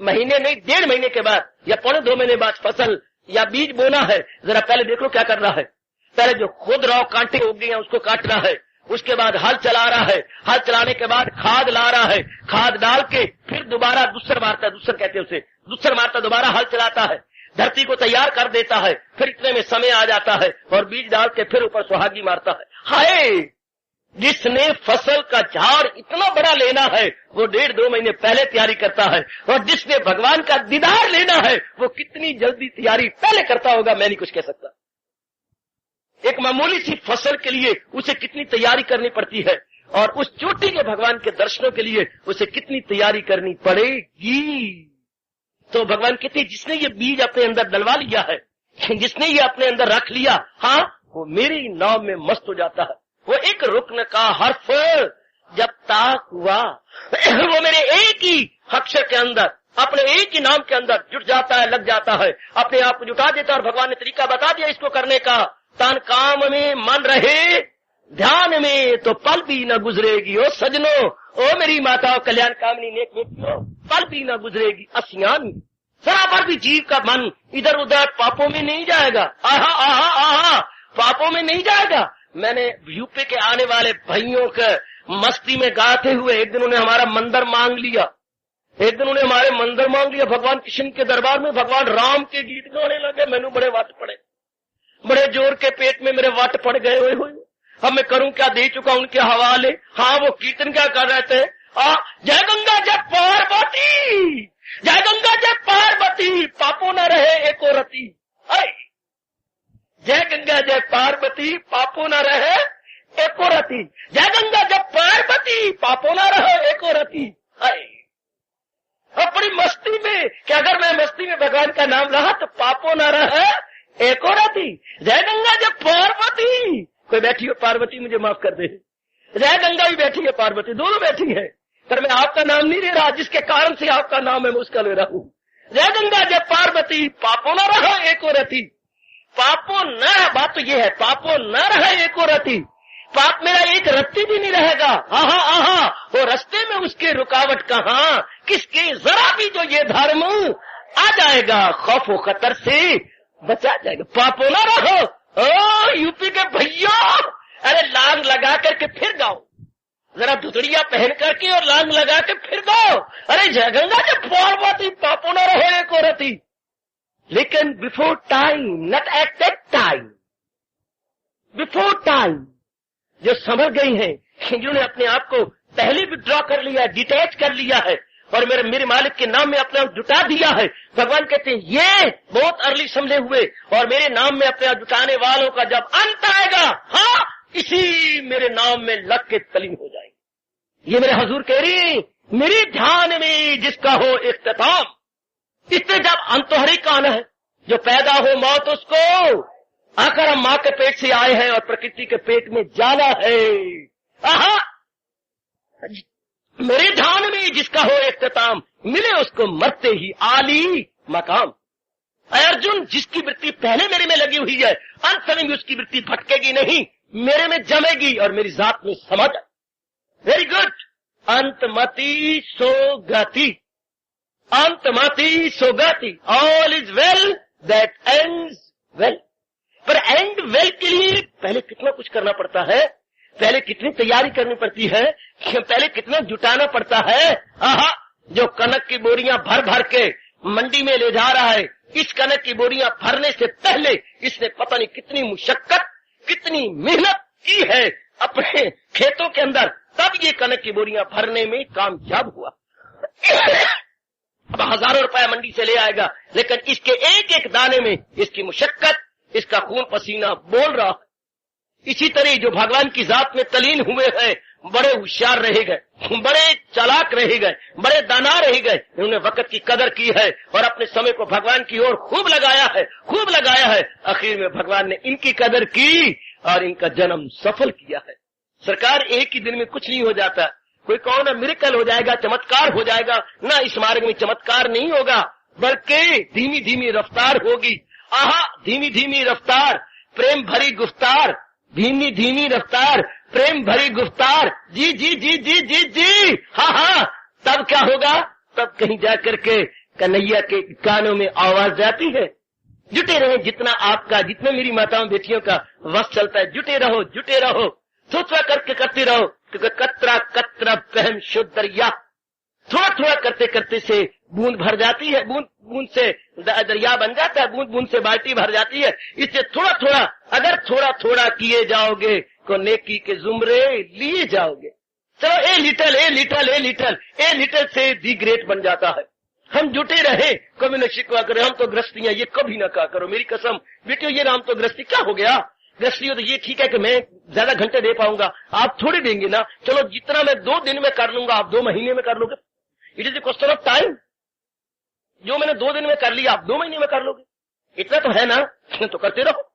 [SPEAKER 1] महीने नहीं 1.5 महीने के बाद या 1.25 महीने बाद फसल या बीज बोना है, जरा पहले देख लो क्या कर रहा है। पहले जो खुद राव कांटे हो गए हैं उसको काट रहा है, उसके बाद हल चला रहा है, हल चलाने के बाद खाद ला रहा है, खाद डाल के फिर दोबारा दूसर मारता है, दूसर कहते हैं उसे, दूसर मारता, दोबारा हल चलाता है, धरती को तैयार कर देता है, फिर इतने में समय आ जाता है और बीज डाल के फिर ऊपर सुहागी मारता है। हाय, जिसने फसल का झाड़ इतना बड़ा लेना है वो 1.5-2 महीने पहले तैयारी करता है, और जिसने भगवान का दीदार लेना है वो कितनी जल्दी तैयारी पहले करता होगा, मैं नहीं कुछ कह सकता। एक मामूली सी फसल के लिए उसे कितनी तैयारी करनी पड़ती है, और उस चोटी के भगवान के दर्शनों के लिए उसे कितनी तैयारी करनी पड़ेगी। तो भगवान कहते हैं, जिसने ये बीज अपने अंदर डलवा लिया है, जिसने ये अपने अंदर रख लिया, हाँ, वो मेरी नाव में मस्त हो जाता है। वो एक रुकन का हर्फ जब ताक हुआ वो मेरे एक ही अक्षर के अंदर, अपने एक ही नाम के अंदर जुट जाता है, लग जाता है, अपने आप को जुटा देता है। और भगवान ने तरीका बता दिया इसको करने का, तन काम में मन रहे ध्यान में तो पल भी न गुजरेगी। ओ सजनो, ओ मेरी माता कल्याण कामनी नेक बेटियों, पल भी न गुजरेगी असियान में। जरा पर भी जीव का मन इधर उधर पापों में नहीं जाएगा। आहा आहा आहा, पापों में नहीं जाएगा। मैंने यूपी के आने वाले भाइयों के मस्ती में गाते हुए, एक दिन उन्हें हमारा मंदिर मांग लिया, एक दिन उन्हें हमारे मंदिर मांग लिया। भगवान कृष्ण के दरबार में भगवान राम के गीत गाने लगे। मैंने बड़े वाट पड़े, बड़े जोर के पेट में मेरे वाट पड़ गए हुए। अब मैं करूं क्या, दे चुका उनके हवाले। हाँ, वो कीर्तन क्या कर रहे थे, जय गंगा जय पार्वती, जय गंगा जय पार्वती, पापों न रहे एको रति। जय गंगा जय पार्वती, पापों न रहे एको रति, जय गंगा जय पार्वती, पापों न रहे एको रति। और बड़ी मस्ती में कि अगर मैं मस्ती में भगवान का नाम रहा तो पापों न रहे एको रति। जय गंगा जय पार्वती, कोई बैठी हो पार्वती मुझे माफ कर दे, जय गंगा भी बैठी है, पार्वती दोनों बैठी है, पर मैं आपका नाम नहीं ले रहा, जिसके कारण से आपका नाम है मैं उसका ले रहा हूं। जय गंगा जय पार्वती, पापों न रहे एको रति। पापों न, बात तो ये है, पापों न रहे एको रति, पाप मेरा एक रत्ती भी नहीं रहेगा। आहा आहा, वो रास्ते में उसके रुकावट कहां, किसके जरा भी जो ये धर्म आ जाएगा, खौफ खतर से बचा जाएगा। पापों न रहो। ओ यूपी के भैया, अरे लांग लगा करके फिर गाओ, जरा धुतड़िया पहन करके और लांग लगा के फिर गाओ, अरे जय गंगा जय पार्वती, पापों न रहे एको रति। लेकिन before time, not at that time, before time, जो समझ गई हैं, जिन्होंने अपने आप को पहले विड्रॉ कर लिया, डिटैच कर लिया है और मेरे मालिक के नाम में अपने आप जुटा दिया है। भगवान कहते हैं ये बहुत अर्ली समझे हुए और मेरे नाम में अपने आप जुटाने वालों का जब अंत आएगा, हाँ, इसी मेरे नाम में लग के तलीन हो जाएंगे। ये मेरे हजूर कह रही, मेरे ध्यान में जिसका हो इख्तिताम, इससे जब अंतोहरी का आना है, जो पैदा हो मौत उसको, आकर हम माँ के पेट से आए हैं और प्रकृति के पेट में जाना है। आहा, मेरे ध्यान में जिसका हो इख्तिताम, मिले उसको मरते ही आली मकाम। अर्जुन, जिसकी वृत्ति पहले मेरे में लगी हुई है, अंत समय में उसकी वृत्ति भटकेगी नहीं, मेरे में जमेगी और मेरी जात में समझ। Very good. अंतमति सोगति, अंतमति सोगति, all is well that ends well. पर एंड वेल के लिए पहले कितना कुछ करना पड़ता है, पहले कितनी तैयारी करनी पड़ती है, पहले कितना जुटाना पड़ता है। आहा, जो कनक की बोरियां भर भर के मंडी में ले जा रहा है, इस कनक की बोरियां भरने से पहले इसने पता नहीं कितनी मुशक्कत, कितनी मेहनत की है अपने खेतों के अंदर, तब ये कनक की बोरियां भरने में कामयाब हुआ। अब हजारों रुपया मंडी से ले आएगा, लेकिन इसके एक एक दाने में इसकी मुशक्कत, इसका खून पसीना बोल रहा है। इसी तरह जो भगवान की जात में तलीन हुए हैं, बड़े होशियार रह गए, बड़े चालाक रह गए, बड़े दाना रह गए। इन्होंने वक्त की कदर की है और अपने समय को भगवान की ओर खूब लगाया है, खूब लगाया है। आखिर में भगवान ने इनकी कदर की और इनका जन्म सफल किया है। सरकार, एक ही दिन में कुछ नहीं हो जाता। कोई कहो ना मिरेकल हो जाएगा, चमत्कार हो जाएगा, ना, इस मार्ग में चमत्कार नहीं होगा, बल्कि धीमी धीमी रफ्तार होगी। आहा, धीमी धीमी रफ्तार, प्रेम भरी गुफ्तार, धीमी धीमी रफ्तार, प्रेम भरी गुफ्तार, जी जी जी जी जी जी, हाँ हाँ। तब क्या होगा, तब कहीं जाकर के कन्हैया के कानों में आवाज जाती है, जुटे रहे, जितना आपका, जितना मेरी माताओं बेटियों का वश चलता है, जुटे रहो, जुटे रहो, सोचा करके करते रहो, क्योंकि कतरा कतरा पहम शुद्ध दरिया, थोड़ा थोड़ा करते करते से बूंद भर जाती है, बूंद बूंद से दरिया बन जाता है, बूंद बूंद से बाल्टी भर जाती है। इससे थोड़ा थोड़ा, अगर थोड़ा थोड़ा किए जाओगे तो नेकी के जुमरे लिए जाओगे। चलो, a little a little a little a little से दी ग्रेट बन जाता है। हम जुटे रहे, कभी न शिकवा करें, हम तो गृहस्थियां, ये कभी न कहा करो, मेरी कसम बेटियों, ये नाम तो गृहस्थी क्या हो गया। गृहस्थी हो तो ये ठीक है कि मैं ज्यादा घंटे दे पाऊंगा, आप थोड़े देंगे ना। चलो, जितना मैं 2 दिन में कर लूंगा, आप 2 महीने में कर लोगे। It is A question of time. जो मैंने 2 दिन में कर लिया, आप 2 महीने में कर लोगे, इतना तो है ना, तो करते रहो।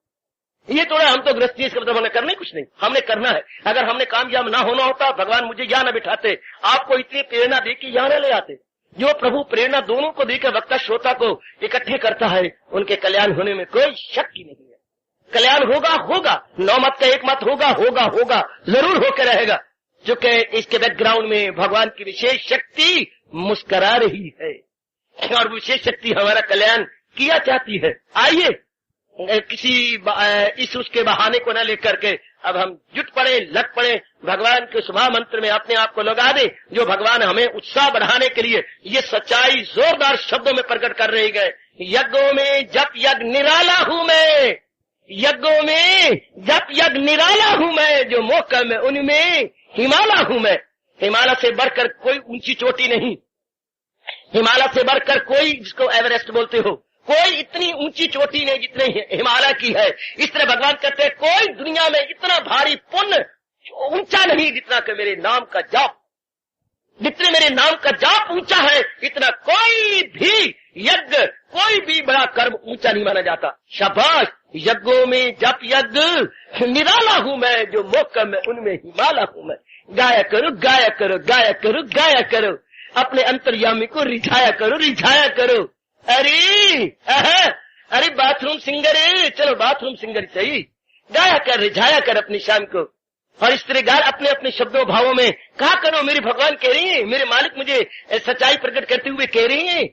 [SPEAKER 1] ये तो है, हम तो गृहस्थी, इसका मतलब हमने करना ही कुछ नहीं, हमने करना है। अगर हमने कामयाब ना होना होता, भगवान मुझे यहाँ न बिठाते, आपको इतनी प्रेरणा दे के यहाँ न ले आते। जो प्रभु प्रेरणा दोनों को देकर वक्ता श्रोता को इकट्ठे करता है, उनके कल्याण होने में कोई शक ही नहीं है। कल्याण होगा, होगा, 9 मत का 1 मत होगा, होगा, होगा, जरूर होकर रहेगा। चूंकि इसके बैकग्राउंड में भगवान की विशेष शक्ति मुस्करा रही है और विशेष शक्ति हमारा कल्याण किया चाहती है। आइए, किसी इस उसके बहाने को न लेकर के अब हम जुट पड़े, लग पड़े, भगवान के शुभ मंत्र में अपने आप को लगा दे, जो भगवान हमें उत्साह बढ़ाने के लिए ये सच्चाई जोरदार शब्दों में प्रकट कर रहे गए। यज्ञों में जप यज्ञ निराला हूं मैं, यज्ञों में जप यज्ञ निराला हूं मैं, जो मौका में उनमें हिमालय हूं मैं। हिमालय से बढ़कर कोई ऊंची चोटी नहीं, हिमालय से बढ़कर कोई, जिसको एवरेस्ट बोलते हो, कोई इतनी ऊंची चोटी नहीं जितने हिमालय की है। इस तरह भगवान कहते हैं, कोई दुनिया में इतना भारी पुण्य ऊंचा नहीं जितना कि मेरे नाम का जाप, जितने मेरे नाम का जाप ऊंचा है, इतना कोई भी यज्ञ, कोई भी बड़ा कर्म ऊंचा नहीं माना जाता। शाबाश, यज्ञों में जप यज्ञ निराला हूं मैं, जो मौका में उनमें हिमालय हूं मैं। गाया करो, गाया करो, गाया करो, गाया करो, अपने अंतर्यामी को रिझाया करो, रिझाया करो। अरे बाथरूम सिंगर है, चलो बाथरूम सिंगर सही, गाया कर, रिझाया कर अपनी शाम को। और इस तरह गाल अपने अपने शब्दों भावों में कहा करो, मेरे भगवान कह रही है, मेरे मालिक मुझे सच्चाई प्रकट करते हुए कह रही है,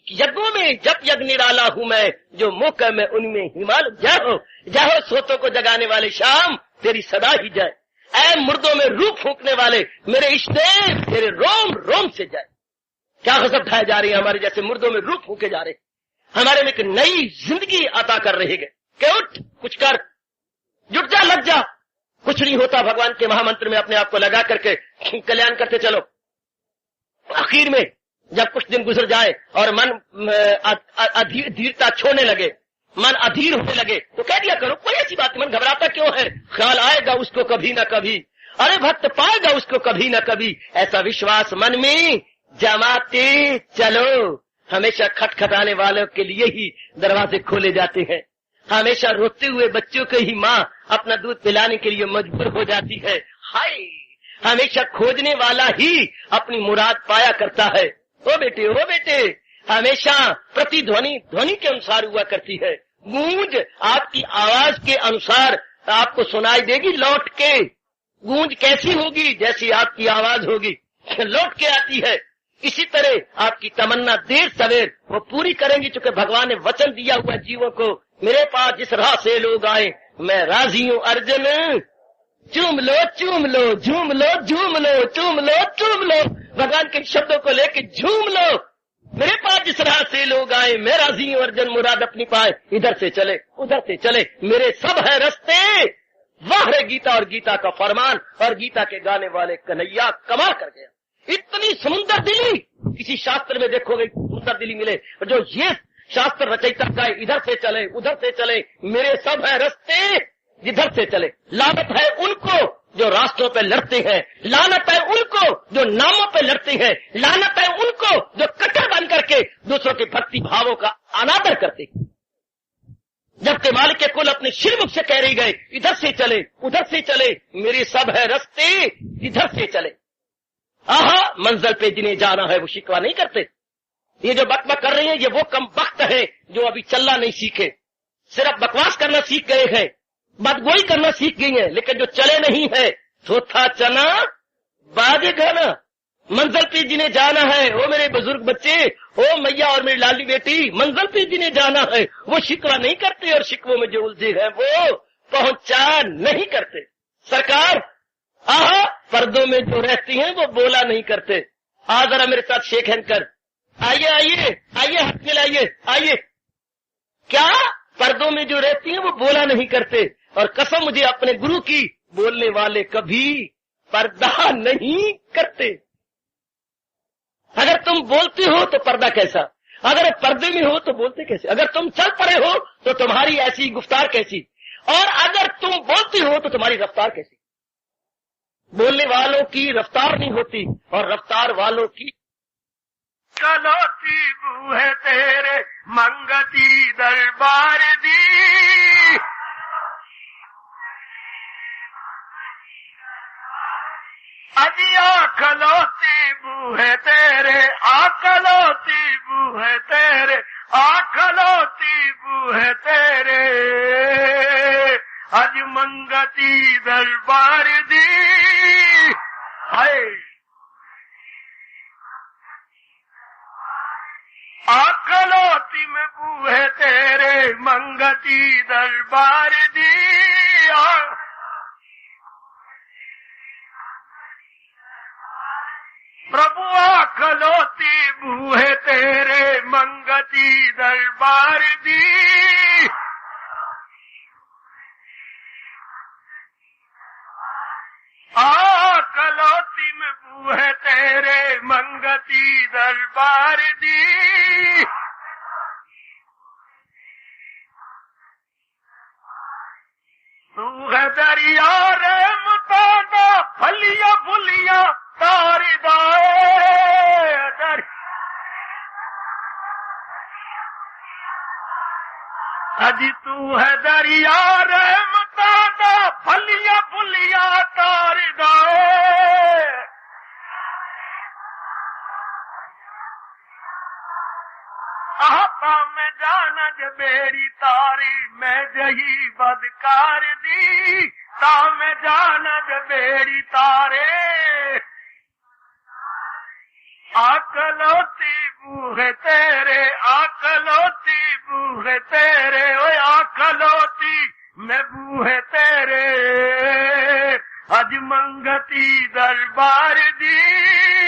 [SPEAKER 1] यज्ञों में जप यज्ञ निराला हूं मैं, जो मौका में उनमें हिमालय। जाओ जाओ, सोतों को जगाने वाले शाम तेरी सदा ही जाए। ऐ मुर्दों में रूह फूंकने वाले मेरे इष्टदेव, तेरे रोम रोम से जाए। क्या गजब ढाए जा रही है, हमारे जैसे मुर्दों में रूह फूंके जा रहे, हमारे में एक नई जिंदगी अता कर रहे गए। कि उठ, कुछ कर, जुट जा, लग जा। कुछ नहीं होता, भगवान के महामंत्र में अपने आप को लगा करके कल्याण करते चलो। आखिर में जब कुछ दिन गुजर जाए और मन धीरता छोड़ने लगे, मन अधीर होने लगे, तो कह दिया करो कोई ऐसी बात, मन घबराता क्यों है, ख्याल आएगा उसको कभी न कभी, अरे भक्त पाएगा उसको कभी न कभी। ऐसा विश्वास मन में जमाते चलो। हमेशा खटखटाने वालों के लिए ही दरवाजे खोले जाते हैं। हमेशा रोते हुए बच्चों को ही माँ अपना दूध पिलाने के लिए मजबूर हो जाती है। हाय, हमेशा खोजने वाला ही अपनी मुराद पाया करता है। ओ बेटे, हमेशा प्रतिध्वनि ध्वनि के अनुसार हुआ करती है। गूंज आपकी आवाज के अनुसार आपको सुनाई देगी लौट के। गूंज कैसी होगी? जैसी आपकी आवाज होगी लौट के आती है। इसी तरह आपकी तमन्ना देर सवेर वो पूरी करेंगी, चूंकि भगवान ने वचन दिया हुआ जीवों को, मेरे पास जिस राह से लोग आए मैं राजी हूँ अर्जुन। चूम लो, झूम लो, चूम लो। भगवान के शब्दों को लेके झूम लो। मेरे पास जिस राह से लोग आए मैं राजी हूँ अर्जुन, मुराद अपनी पाए, इधर से चले उधर से चले, मेरे सब है रस्ते। वाह रे गीता और गीता का फरमान और गीता के गाने वाले कन्हैया कमाल कर गया। इतनी समुद्र दिली किसी शास्त्र में देखोगे समुद्र दिली मिले, जो ये शास्त्र रचयिता का इधर से चले उधर से चले, मेरे सब है रस्ते जिधर से चले। लानत है उनको जो रास्तों पे लड़ते हैं, लानत है उनको जो नामों पे लड़ते हैं, लानत है उनको जो कट्टर बन करके दूसरों के भक्ति भावों का अनादर करते हैं। जबकि मालिक के कुल अपने शिरमुख से कह रही गए इधर से चले उधर से चले, मेरे सब है रस्ते जिधर से चले। आहा, मंजिल पे जिन्हें जाना है वो शिकवा नहीं करते। ये जो बकबक कर रहे हैं ये वो कम वक्त है जो अभी चलना नहीं सीखे, सिर्फ बकवास करना सीख गए हैं, बदगोई करना सीख गई है, लेकिन जो चले नहीं है थोथा चना बाजे घना। मंजिल पे जिन्हें जाना है, ओ मेरे बुजुर्ग बच्चे, ओ मैया और मेरी लाली बेटी, मंजिल पे जिन्हें जाना है वो शिकवा नहीं करते, और शिकवों में जो उलझे हैं वो पहुंचा नहीं करते। सरकार आहा, पर्दों में जो रहती हैं वो बोला नहीं करते। आज जरा मेरे साथ शेक हैंड कर, आइए आइए आइए, हाथ मिलाइए आइए। क्या? पर्दों में जो रहती हैं वो बोला नहीं करते, और कसम मुझे अपने गुरु की, बोलने वाले कभी पर्दा नहीं करते। अगर तुम बोलते हो तो पर्दा कैसा, अगर पर्दे में हो तो बोलते कैसे, अगर तुम चल पड़े हो तो तुम्हारी ऐसी गुफ्तार कैसी, और अगर तुम बोलते हो तो तुम्हारी रफ्तार कैसी। बोलने वालों की रफ्तार नहीं होती, और रफ्तार वालों की कलौती बूहे तेरे मंगती दरबार दी। अजी आखलौती बूहे तेरे, आखलौती बूहे तेरे, आखलौती बूहे तेरे, अज मंगती दरबार दी। हाय, आखलौती में बूहे तेरे मंगती दरबार दी। प्रभु आखलौती बूहे तेरे मंगती दरबार दी। आखलौती में बूहे तेरे मंगती दरबार दी। तू है दरिया रहमता दा, फलिया फुलिया तार दाए दर। अजी तू है दरिया रहमता दा, फलिया फुलिया तार दाए। आता में जाना जबेरी तारी, मैं जही बदकार दी, ता में जाना जबेरी तारे। आकलौती बूहे तेरे, आकलौती बूहे तेरे, ओए आकलौती मैं बूहे तेरे, अज मंगती दरबार दी।